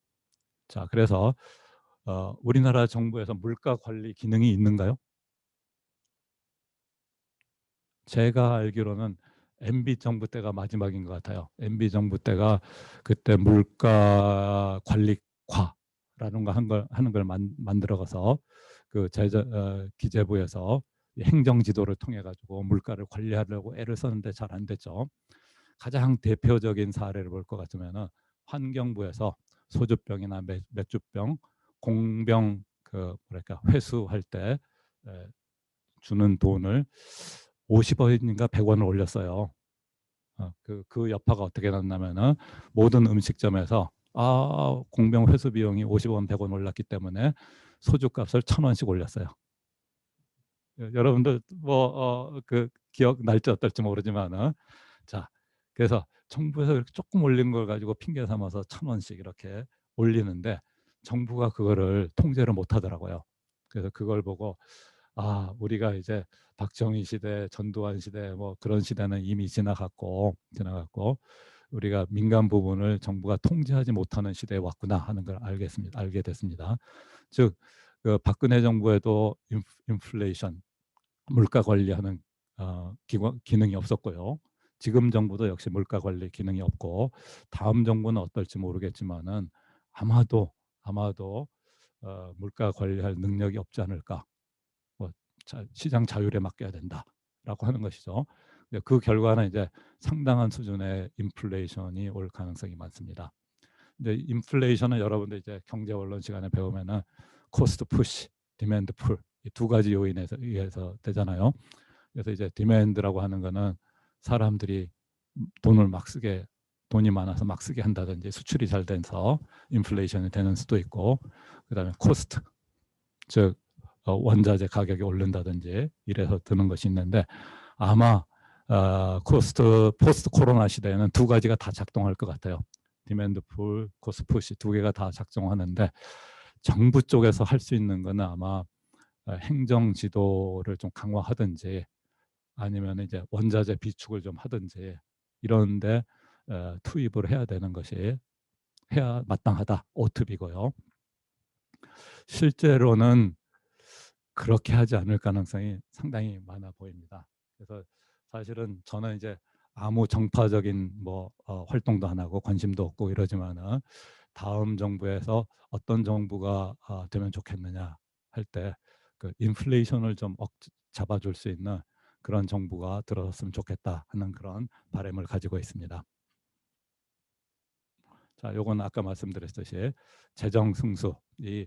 자, 그래서 우리나라 정부에서 물가 관리 기능이 있는가요? 제가 알기로는 MB 정부 때가 마지막인 것 같아요. MB 정부 때가 그때 물가 관리과라는 거 하는 걸 만들어가서 그 기재부에서 행정 지도를 통해 가지고 물가를 관리하려고 애를 썼는데 잘 안 됐죠. 가장 대표적인 사례를 볼 것 같으면은 환경부에서 소주병이나 맥주병 공병 그 뭐랄까 회수할 때 주는 돈을 50원인가 100원을 올렸어요. 그 여파가 어떻게 났냐면은 모든 음식점에서 공병 회수 비용이 50원, 100원 올랐기 때문에 소주값을 1,000원씩 올렸어요. 여러분들 뭐 그 기억 날지 어떨지 모르지만은 자, 그래서 정부에서 이렇게 조금 올린 걸 가지고 핑계 삼아서 1,000원씩 이렇게 올리는데 정부가 그거를 통제를 못 하더라고요. 그래서 그걸 보고 우리가 이제 박정희 시대, 전두환 시대 뭐 그런 시대는 이미 지나갔고 우리가 민간 부분을 정부가 통제하지 못하는 시대에 왔구나 하는 걸 알게 됐습니다. 즉, 그 박근혜 정부에도 인플레이션 물가 관리하는 기능이 없었고요. 지금 정부도 역시 물가 관리 기능이 없고 다음 정부는 어떨지 모르겠지만은 아마도 물가 관리할 능력이 없지 않을까. 뭐 시장 자율에 맡겨야 된다라고 하는 것이죠. 그 결과는 이제 상당한 수준의 인플레이션이 올 가능성이 많습니다. 근데 인플레이션은 여러분들 이제 경제 원론 시간에 배우면은 코스트 푸시, 디맨드 풀 이 두 가지 요인에 의해서 되잖아요. 그래서 이제 디맨드라고 하는 거는 사람들이 돈을 막 쓰게, 돈이 많아서 막 쓰게 한다든지 수출이 잘 돼서 인플레이션이 되는 수도 있고, 그다음에 코스트, 즉 원자재 가격이 오른다든지 이래서 드는 것이 있는데, 아마 포스트 코로나 시대에는 두 가지가 다 작동할 것 같아요. 디맨드 풀, 코스트 푸시 두 개가 다 작동하는데, 정부 쪽에서 할 수 있는 거는 아마 행정 지도를 좀 강화하든지, 아니면 이제 원자재 비축을 좀 하든지 이런데 투입을 해야 되는 것이 해야 마땅하다, 오투비고요. 실제로는 그렇게 하지 않을 가능성이 상당히 많아 보입니다. 그래서 사실은 저는 이제 아무 정파적인 활동도 안 하고 관심도 없고 이러지만은, 다음 정부에서 어떤 정부가 되면 좋겠느냐 할 때 그 인플레이션을 좀 잡아줄 수 있는 그런 정부가 들어섰으면 좋겠다 하는 그런 바람을 가지고 있습니다. 자, 요건 아까 말씀드렸듯이 재정 승수, 이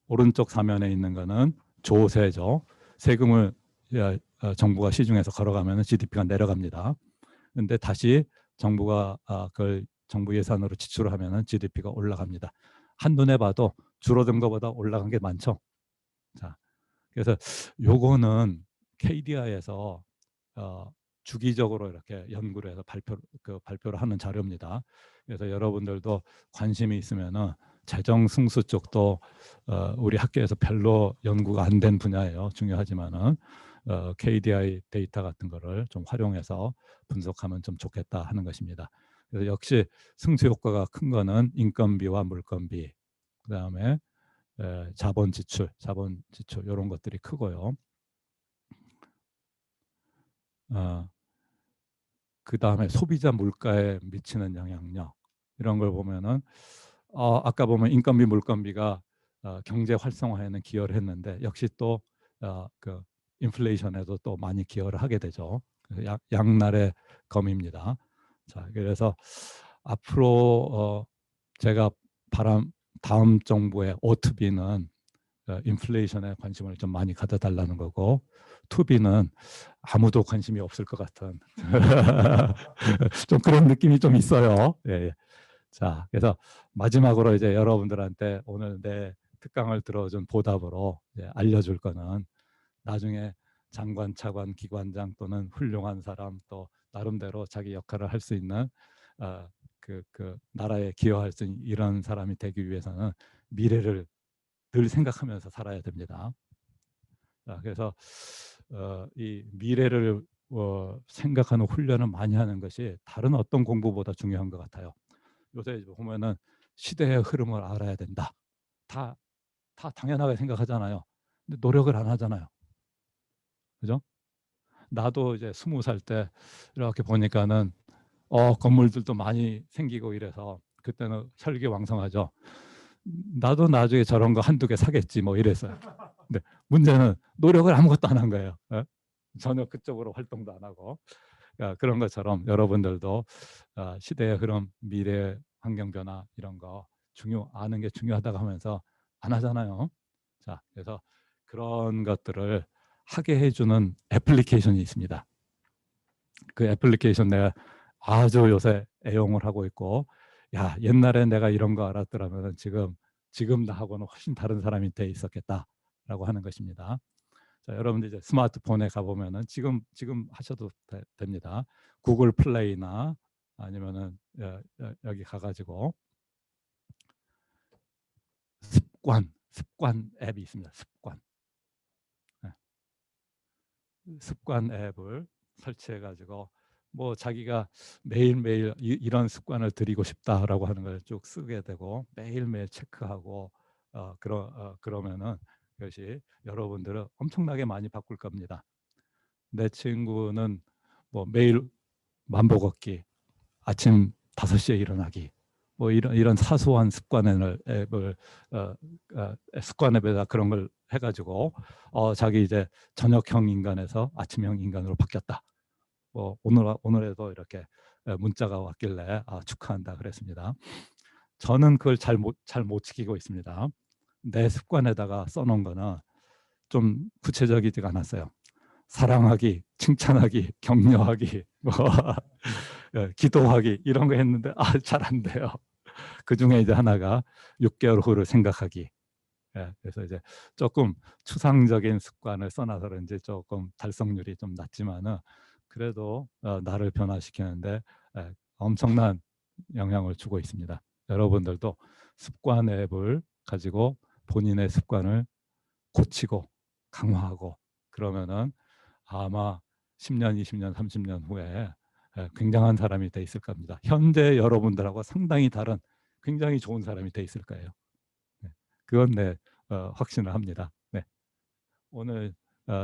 오른쪽 사면에 있는 거는 조세죠. 세금을 정부가 시중에서 걸어가면 GDP가 내려갑니다. 근데 다시 정부가 그걸 정부 예산으로 지출을 하면 GDP가 올라갑니다. 한눈에 봐도 줄어든 것보다 올라간 게 많죠. 자, 그래서 요거는 KDI에서 주기적으로 이렇게 연구를 해서 발표를 하는 자료입니다. 그래서 여러분들도 관심이 있으면은 재정 승수 쪽도 우리 학교에서 별로 연구가 안 된 분야예요. 중요하지만은 KDI 데이터 같은 거를 좀 활용해서 분석하면 좀 좋겠다 하는 것입니다. 그래서 역시 승수 효과가 큰 거는 인건비와 물건비, 그다음에 자본 지출 이런 것들이 크고요. 그다음에 소비자 물가에 미치는 영향력, 이런 걸 보면은 아까 보면 인건비, 물건비가 경제 활성화에는 기여를 했는데, 역시 또 그 인플레이션에도 또 많이 기여를 하게 되죠. 그래서 양날의 검입니다. 자, 그래서 앞으로 제가 다음 정부의 오투비는 인플레이션에 관심을 좀 많이 가져달라는 거고, 투비는 아무도 관심이 없을 것 같은 좀 그런 느낌이 좀 있어요. 예, 예. 자, 그래서 마지막으로 이제 여러분들한테 오늘 내 특강을 들어준 보답으로 알려줄 거는, 나중에 장관, 차관, 기관장 또는 훌륭한 사람, 또 나름대로 자기 역할을 할 수 있는 그 나라에 기여할 수 있는 이런 사람이 되기 위해서는 미래를 늘 생각하면서 살아야 됩니다. 자, 그래서 이 미래를 생각하는 훈련을 많이 하는 것이 다른 어떤 공부보다 중요한 것 같아요. 요새 보면은 시대의 흐름을 알아야 된다. 다 당연하게 생각하잖아요. 근데 노력을 안 하잖아요. 그죠? 나도 이제 20살 때 이렇게 보니까는 건물들도 많이 생기고 이래서 그때는 혈기왕성하죠. 나도 나중에 저런 거 한두 개 사겠지 뭐 이랬어요. 근데 문제는 노력을 아무것도 안 한 거예요. 전혀 그쪽으로 활동도 안 하고. 그런 것처럼 여러분들도 시대의 흐름, 미래 환경 변화 이런 거 아는 게 중요하다고 하면서 안 하잖아요. 자, 그래서 그런 것들을 하게 해주는 애플리케이션이 있습니다. 그 애플리케이션 내가 아주 요새 애용을 하고 있고, 야, 옛날에 내가 이런 거 알았더라면 지금 나하고는 훨씬 다른 사람이 돼 있었겠다라고 하는 것입니다. 자, 여러분들 이제 스마트폰에 가보면은 지금 하셔도 됩니다. 구글 플레이나 아니면은 여기 가가지고 습관 앱이 있습니다. 습관 앱을 설치해가지고 뭐 자기가 매일매일 이런 습관을 들이고 싶다라고 하는 걸 쭉 쓰게 되고, 매일매일 체크하고 그러면은 그것이 여러분들은 엄청나게 많이 바꿀 겁니다. 내 친구는 뭐 매일 만보 걷기, 아침 5시에 일어나기, 뭐 이런 사소한 습관 앱을 습관 앱에다 그런 걸 해가지고 자기 이제 저녁형 인간에서 아침형 인간으로 바뀌었다. 뭐 오늘에도 이렇게 문자가 왔길래 축하한다 그랬습니다. 저는 그걸 잘 못 지키고 있습니다. 내 습관에다가 써놓은 거는 좀 구체적이지가 않았어요. 사랑하기, 칭찬하기, 격려하기, 뭐 기도하기 이런 거 했는데 잘 안 돼요. 그 중에 이제 하나가 6개월 후를 생각하기. 그래서 이제 조금 추상적인 습관을 써놔서 그런지 조금 달성률이 좀 낮지만은 그래도 나를 변화시키는데 엄청난 영향을 주고 있습니다. 여러분들도 습관 앱을 가지고 본인의 습관을 고치고 강화하고 그러면은 아마 10년, 20년, 30년 후에 굉장한 사람이 돼 있을 겁니다. 현재 여러분들하고 상당히 다른 굉장히 좋은 사람이 돼 있을 거예요. 네. 그건 내 확신을 합니다. 네. 오늘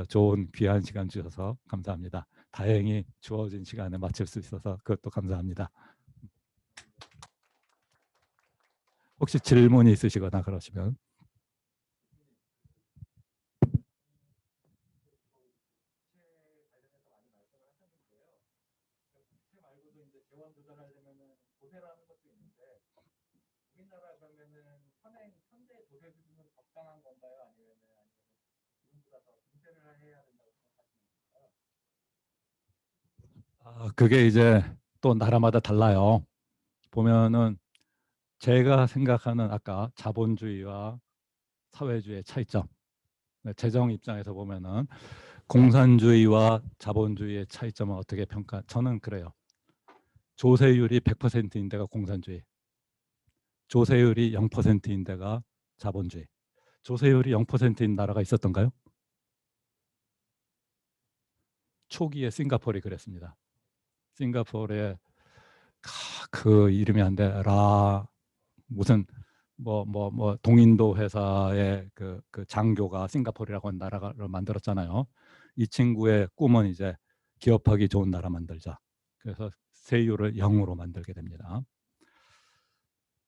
좋은 귀한 시간 주셔서 감사합니다. 다행히 주어진 시간에 마칠 수 있어서 그것도 감사합니다. 혹시 질문이 있으시거나 그러시면. 우리나라 그러면은 현재 조세 수준은 적당한 건가요? 아니면은 지금보다 더 증세를 해야 된다고 생각하시는 건가요? 그게 이제 또 나라마다 달라요. 보면은 제가 생각하는 아까 자본주의와 사회주의의 차이점. 재정 입장에서 보면은 공산주의와 자본주의의 차이점은 어떻게 평가? 저는 그래요. 조세율이 100%인 데가 공산주의. 조세율이 0%인 데가 자본주의. 조세율이 0%인 나라가 있었던가요? 초기에 싱가포르이 그랬습니다. 싱가포르에 그 이름이 안 돼. 무슨 뭐 동인도 회사의 그 장교가 싱가포르라고 하는 나라를 만들었잖아요. 이 친구의 꿈은 이제 기업하기 좋은 나라 만들자. 그래서 세율을 0으로 만들게 됩니다.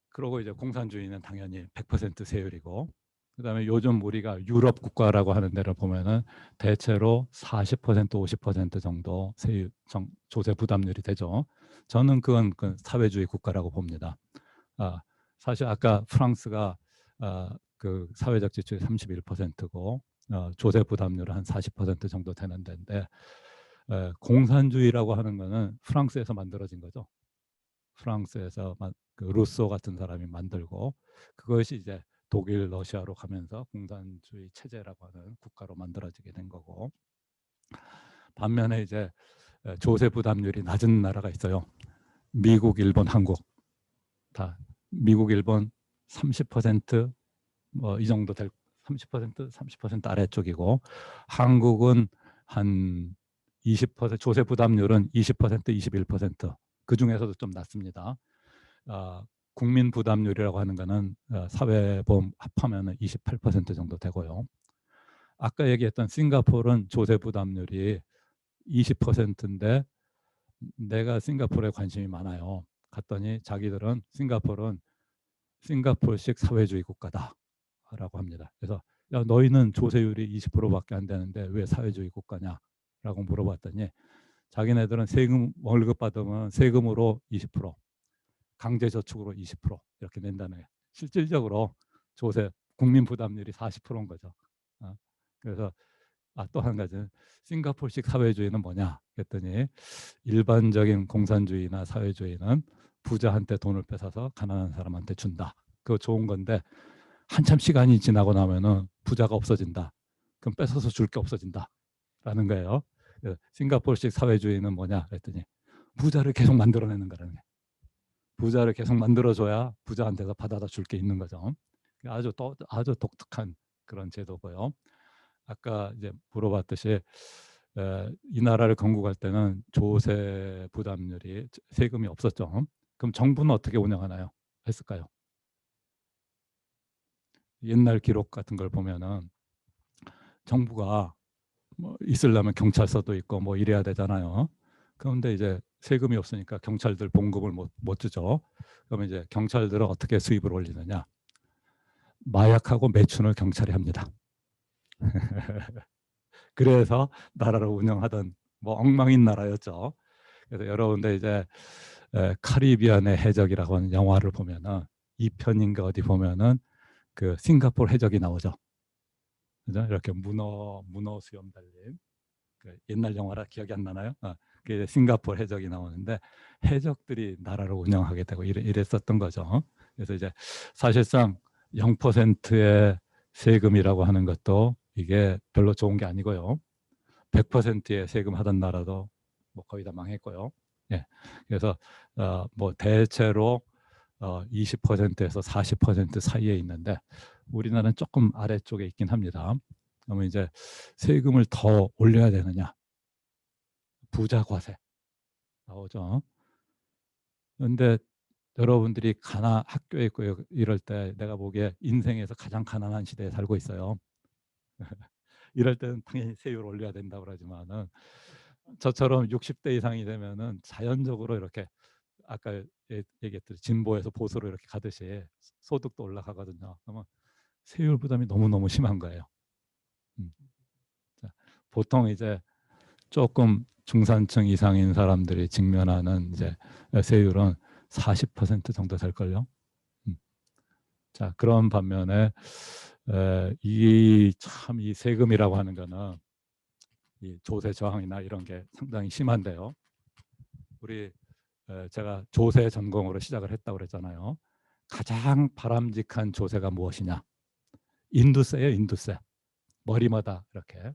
그리고 이제 공산주의는 당연히 100% 세율이고, 그다음에 요즘 우리가 유럽 국가라고 하는 데를 보면은 대체로 40% 50% 정도 세율 조세 부담률이 되죠. 저는 그건 사회주의 국가라고 봅니다. 사실 아까 프랑스가 그 사회적 지출이 31%고 조세 부담률은 한 40% 정도 되는 데인데, 공산주의라고 하는 거는 프랑스에서 만들어진 거죠. 프랑스에서 그 루소 같은 사람이 만들고, 그것이 이제 독일, 러시아로 가면서 공산주의 체제라고 하는 국가로 만들어지게 된 거고, 반면에 이제 조세 부담률이 낮은 나라가 있어요. 미국, 일본, 한국. 다 미국, 일본 30% 뭐 이 정도 될 30% 아래쪽이고, 한국은 한 20% 조세 부담률은 20% 21%. 그 중에서도 좀 낮습니다. 국민 부담률이라고 하는 거는 사회보험 합하면 28% 정도 되고요. 아까 얘기했던 싱가포르는 조세 부담률이 20%인데 내가 싱가포르에 관심이 많아요. 갔더니 자기들은 싱가포르는 싱가포르식 사회주의 국가다라고 합니다. 그래서 야, 너희는 조세율이 20%밖에 안 되는데 왜 사회주의 국가냐라고 물어봤더니 자기네들은 세금 월급 받으면 세금으로 20%, 강제저축으로 20% 이렇게 낸다는 거예요. 실질적으로 조세 국민 부담률이 40%인 거죠. 그래서 또 한 가지는 싱가포르식 사회주의는 뭐냐 그랬더니 일반적인 공산주의나 사회주의는 부자한테 돈을 뺏어서 가난한 사람한테 준다. 그거 좋은 건데 한참 시간이 지나고 나면은 부자가 없어진다. 그럼 뺏어서 줄 게 없어진다라는 거예요. 싱가포르식 사회주의는 뭐냐 그랬더니 부자를 계속 만들어내는 거라는 거예요. 부자를 계속 만들어줘야 부자한테서 받아다 줄 게 있는 거죠. 아주 독특한 그런 제도고요. 아까 이제 물어봤듯이 이 나라를 건국할 때는 조세 부담률이 세금이 없었죠. 그럼 정부는 어떻게 운영하나요? 했을까요? 옛날 기록 같은 걸 보면은 정부가 뭐 있으려면 경찰서도 있고 뭐 이래야 되잖아요. 그런데 이제 세금이 없으니까 경찰들 봉급을 못 주죠. 그러면 이제 경찰들은 어떻게 수입을 올리느냐? 마약하고 매춘을 경찰이 합니다. 그래서 나라를 운영하던 뭐 엉망인 나라였죠. 그래서 여러분들 이제 카리비안의 해적이라고 하는 영화를 보면은 2편인가 어디 보면은 그 싱가포르 해적이 나오죠. 그죠? 이렇게 문어 수염 달린 그 옛날 영화라 기억이 안 나나요? 그게 싱가포르 해적이 나오는데 해적들이 나라를 운영하게 되고 이랬었던 거죠. 그래서 이제 사실상 0%의 세금이라고 하는 것도 이게 별로 좋은 게 아니고요. 100%의 세금 하던 나라도 뭐 거의 다 망했고요. 예. 그래서 뭐 대체로 20%에서 40% 사이에 있는데 우리나라는 조금 아래쪽에 있긴 합니다. 그러면 이제 세금을 더 올려야 되느냐? 부자 과세 나오죠. 그런데 여러분들이 학교에 있고 이럴 때 내가 보기에 인생에서 가장 가난한 시대에 살고 있어요. 이럴 때는 당연히 세율 올려야 된다고 그러지만은 저처럼 60대 이상이 되면은 자연적으로 이렇게 아까 얘기했듯이 진보에서 보수로 이렇게 가듯이 소득도 올라가거든요. 그러면 세율 부담이 너무너무 심한 거예요. 자, 보통 이제 조금 중산층 이상인 사람들이 직면하는 이제 세율은 40% 정도 될걸요. 자, 그런 반면에 이 세금이라고 하는 거는 이 조세 저항이나 이런 게 상당히 심한데요. 우리 제가 조세 전공으로 시작을 했다고 그랬잖아요. 가장 바람직한 조세가 무엇이냐? 인두세예요, 인두세. 머리마다 이렇게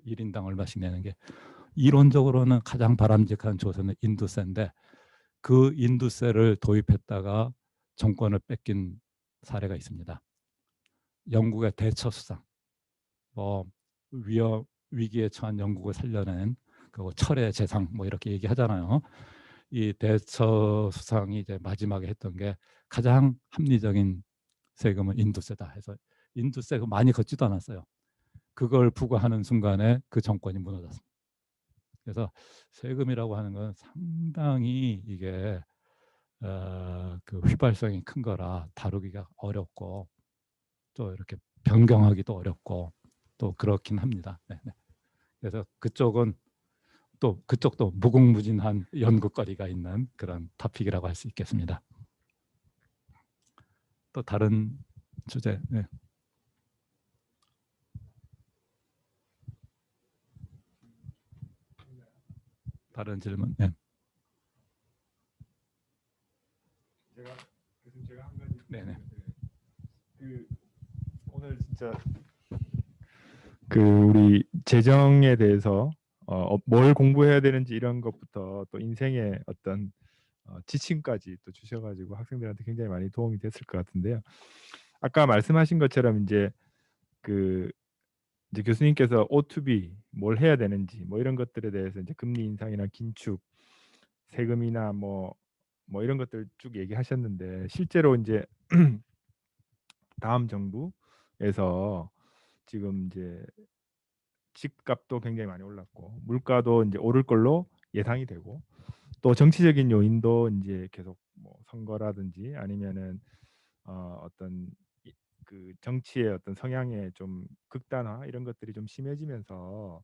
1인당 얼마씩 내는 게 이론적으로는 가장 바람직한 조세는 인두세인데 그 인두세를 도입했다가 정권을 뺏긴 사례가 있습니다. 영국의 대처 수상, 뭐 위기에 처한 영국을 살려낸 그 철의 재상 뭐 이렇게 얘기하잖아요. 이 대처 수상이 이제 마지막에 했던 게 가장 합리적인 세금은 인두세다 해서 인두세가 많이 걷지도 않았어요. 그걸 부과하는 순간에 그 정권이 무너졌습니다. 그래서 세금이라고 하는 건 상당히 이게 그 휘발성이 큰 거라 다루기가 어렵고 또 이렇게 변경하기도 어렵고 또 그렇긴 합니다. 네네. 그래서 그쪽도 무궁무진한 연구거리가 있는 그런 토픽이라고 할 수 있겠습니다. 또 다른 주제. 네. 다른 질문. 네. 제가 한 가지. 네네. 그 오늘 진짜 그 우리 재정에 대해서 뭘 공부해야 되는지 이런 것부터 또 인생의 어떤 지침까지 또 주셔가지고 학생들한테 굉장히 많이 도움이 됐을 것 같은데요. 아까 말씀하신 것처럼 그 이제 교수님께서 O2B 뭘 해야 되는지 뭐 이런 것들에 대해서 이제 금리 인상이나 긴축, 세금이나 뭐 이런 것들 쭉 얘기하셨는데 실제로 이제 다음 정부에서 지금 이제 집값도 굉장히 많이 올랐고 물가도 이제 오를 걸로 예상이 되고 또 정치적인 요인도 이제 계속 뭐 선거라든지 아니면은 어떤 그 정치의 어떤 성향의 좀 극단화 이런 것들이 좀 심해지면서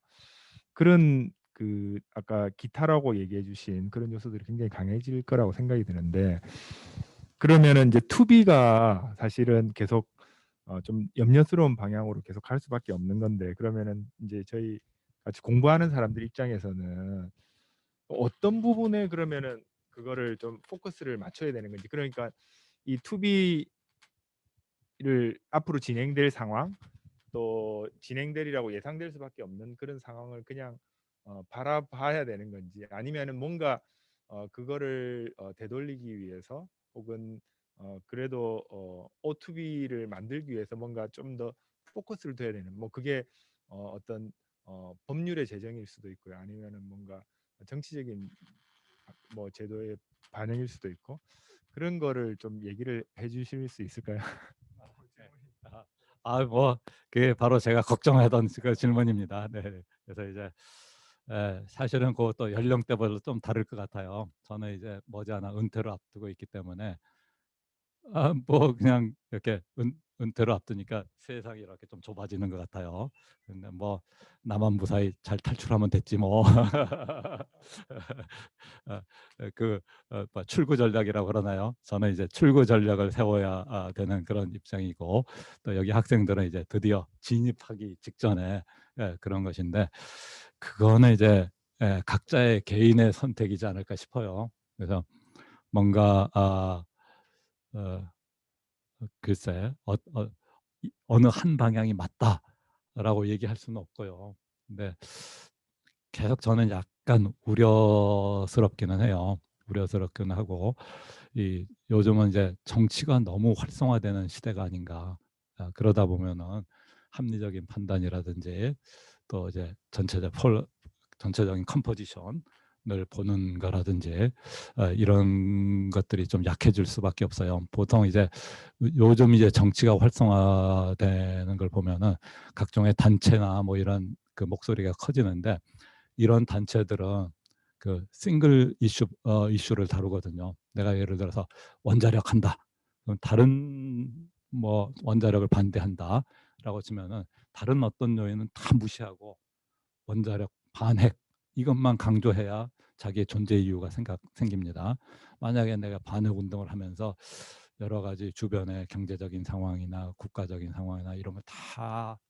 그런 그 아까 기타라고 얘기해 주신 그런 요소들이 굉장히 강해질 거라고 생각이 드는데 그러면은 이제 투비가 사실은 계속 좀 염려스러운 방향으로 계속 갈 수밖에 없는 건데 그러면은 이제 저희 같이 공부하는 사람들 입장에서는 어떤 부분에 그러면은 그거를 좀 포커스를 맞춰야 되는 건지 그러니까 이 투비를 앞으로 진행될 상황 또 진행되리라고 예상될 수밖에 없는 그런 상황을 그냥 바라봐야 되는 건지 아니면은 뭔가 그거를 되돌리기 위해서 혹은 그래도 O2B를 만들기 위해서 뭔가 좀 더 포커스를 둬야 되는 뭐 그게 어떤 법률의 제정일 수도 있고요 아니면은 뭔가 정치적인 뭐 제도의 반영일 수도 있고 그런 거를 좀 얘기를 해주실 수 있을까요? 뭐 그게 바로 제가 걱정하던 그 질문입니다. 네. 그래서 이제 사실은 그것도 연령대별로 좀 다를 것 같아요. 저는 이제 머지않아 은퇴를 앞두고 있기 때문에 뭐 그냥 이렇게 은퇴를 앞두니까 세상이 이렇게 좀 좁아지는 것 같아요. 근데 뭐 나만 무사히 잘 탈출하면 됐지 뭐. 어, 뭐 출구 전략이라고 그러나요? 저는 이제 출구 전략을 세워야 되는 그런 입장이고, 또 여기 학생들은 이제 드디어 진입하기 직전에 그런 것인데, 그거는 이제 각자의 개인의 선택이지 않을까 싶어요. 그래서 뭔가 어, 글쎄 어느 한 방향이 맞다라고 얘기할 수는 없고요. 근데 계속 저는 약간 우려스럽기는 해요. 우려스럽기는 하고, 이 요즘은 이제 정치가 너무 활성화되는 시대가 아닌가. 그러다 보면은 합리적인 판단이라든지 또 이제 전체적인 컴포지션을 보는 거라든지 이런 것들이 좀 약해질 수밖에 없어요. 보통 이제 요즘 이제 정치가 활성화되는 걸 보면은 각종의 단체나 뭐 이런 그 목소리가 커지는데, 이런 단체들은 그 싱글 이슈를 다루거든요. 내가 예를 들어서 원자력 한다. 그럼 다른 뭐 원자력을 반대한다라고 치면은 다른 어떤 요인은 다 무시하고 원자력 반핵 이것만 강조해야 자기의 존재 이유가 생깁니다. 만약에 내가 반핵 운동을 하면서 여러 가지 주변의 경제적인 상황이나 국가적인 상황이나 이런 걸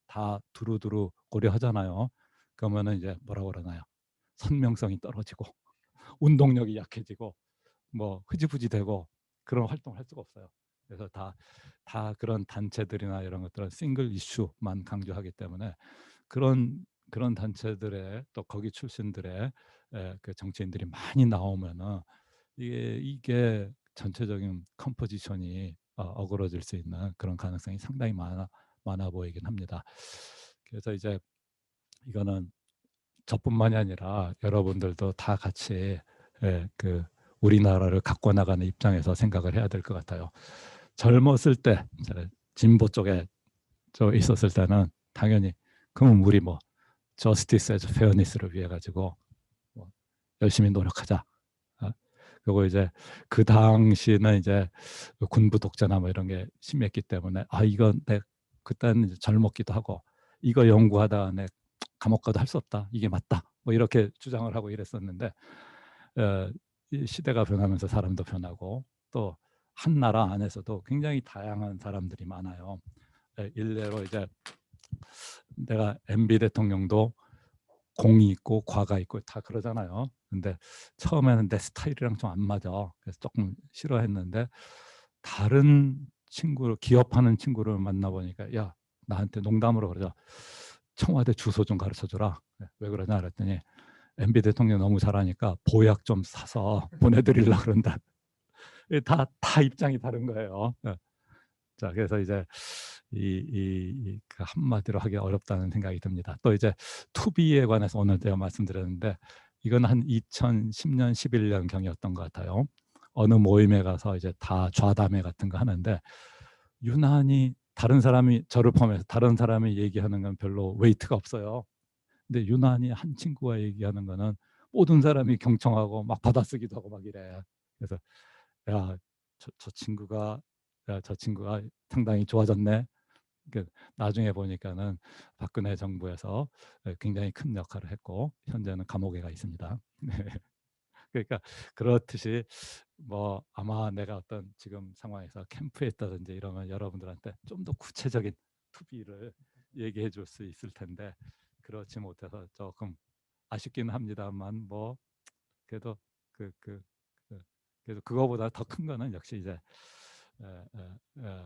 다 두루두루 고려하잖아요. 그러면은 이제 뭐라고 그러나요? 선명성이 떨어지고 운동력이 약해지고 뭐 흐지부지 되고 그런 활동을 할 수가 없어요. 그래서 다 그런 단체들이나 이런 것들은 싱글 이슈만 강조하기 때문에 그런 단체들의 또 거기 출신들의 그 정치인들이 많이 나오면은 이게 전체적인 컴포지션이 어그러질 수 있는 그런 가능성이 상당히 많아 보이긴 합니다. 그래서 이제 이거는 저뿐만이 아니라 여러분들도 다 같이 그 우리나라를 갖고 나가는 입장에서 생각을 해야 될 것 같아요. 젊었을 때 진보 쪽에 저 있었을 때는 당연히 그럼 우리 뭐 저스티스 에즈 페어니스를 위해 가지고 뭐 열심히 노력하자. 그리고 이제 그 당시는 이제 군부 독재나 뭐 이런 게 심했기 때문에 이건 내 그때는 이제 젊었기도 하고 이거 연구하다 내 감옥 가도 할 수 없다. 이게 맞다. 뭐 이렇게 주장을 하고 이랬었는데 이 시대가 변하면서 사람도 변하고 또 한 나라 안에서도 굉장히 다양한 사람들이 많아요. 일례로 이제 내가 MB 대통령도 공이 있고 과가 있고 다 그러잖아요. 근데 처음에는 내 스타일이랑 좀 안 맞아. 그래서 조금 싫어했는데 다른 친구를 기업하는 친구를 만나보니까 야 나한테 농담으로 그러죠. 청와대 주소 좀 가르쳐 줘라. 왜 그러냐 그랬더니 MB 대통령 너무 잘하니까 보약 좀 사서 보내드리려고 그런다. 다 입장이 다른 거예요. 자, 그래서 이제 그 한마디로 하기 어렵다는 생각이 듭니다. 또 이제 투비에 관해서 오늘 제가 말씀드렸는데 이건 한 2010년, 11년 경이었던 것 같아요. 어느 모임에 가서 이제 다 좌담회 같은 거 하는데 유난히 다른 사람이 저를 포함해서 다른 사람이 얘기하는 건 별로 웨이트가 없어요. 근데 유난히 한 친구가 얘기하는 거는 모든 사람이 경청하고 막 받아쓰기도 하고 막 이래. 그래서 야, 저 친구가 저 친구가 상당히 좋아졌네. 나중에 보니까는 박근혜 정부에서 굉장히 큰 역할을 했고 현재는 감옥에 가 있습니다. 그러니까 그렇듯이 뭐 아마 내가 어떤 지금 상황에서 캠프에 있다든지 이러면 여러분들한테 좀 더 구체적인 투비를 얘기해 줄 수 있을 텐데 그렇지 못해서 조금 아쉽기는 합니다만 뭐 그래도 그, 그, 그 그래도 그거보다 더 큰 거는 역시 이제 에, 에, 에,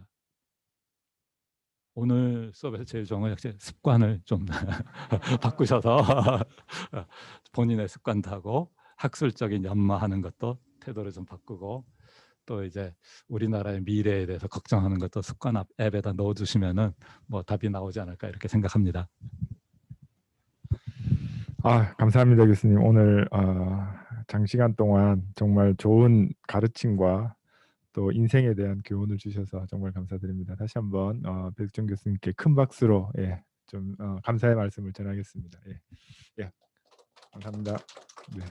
오늘 수업에서 제일 좋은 건 역시 습관을 좀 바꾸셔서 본인의 습관도 하고 학술적인 연마하는 것도 태도를 좀 바꾸고 또 이제 우리나라의 미래에 대해서 걱정하는 것도 습관 앱에다 넣어주시면은 뭐 답이 나오지 않을까 이렇게 생각합니다. 감사합니다, 교수님. 오늘 장시간 동안 정말 좋은 가르침과 또 인생에 대한 교훈을 주셔서 정말 감사드립니다. 다시 한번 백정 교수님께 큰 박수로 좀 감사의 말씀을 전하겠습니다. 예, 감사합니다. 네.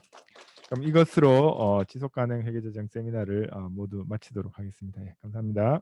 그럼 이것으로 지속 가능 회계 재정 세미나를 모두 마치도록 하겠습니다. 감사합니다.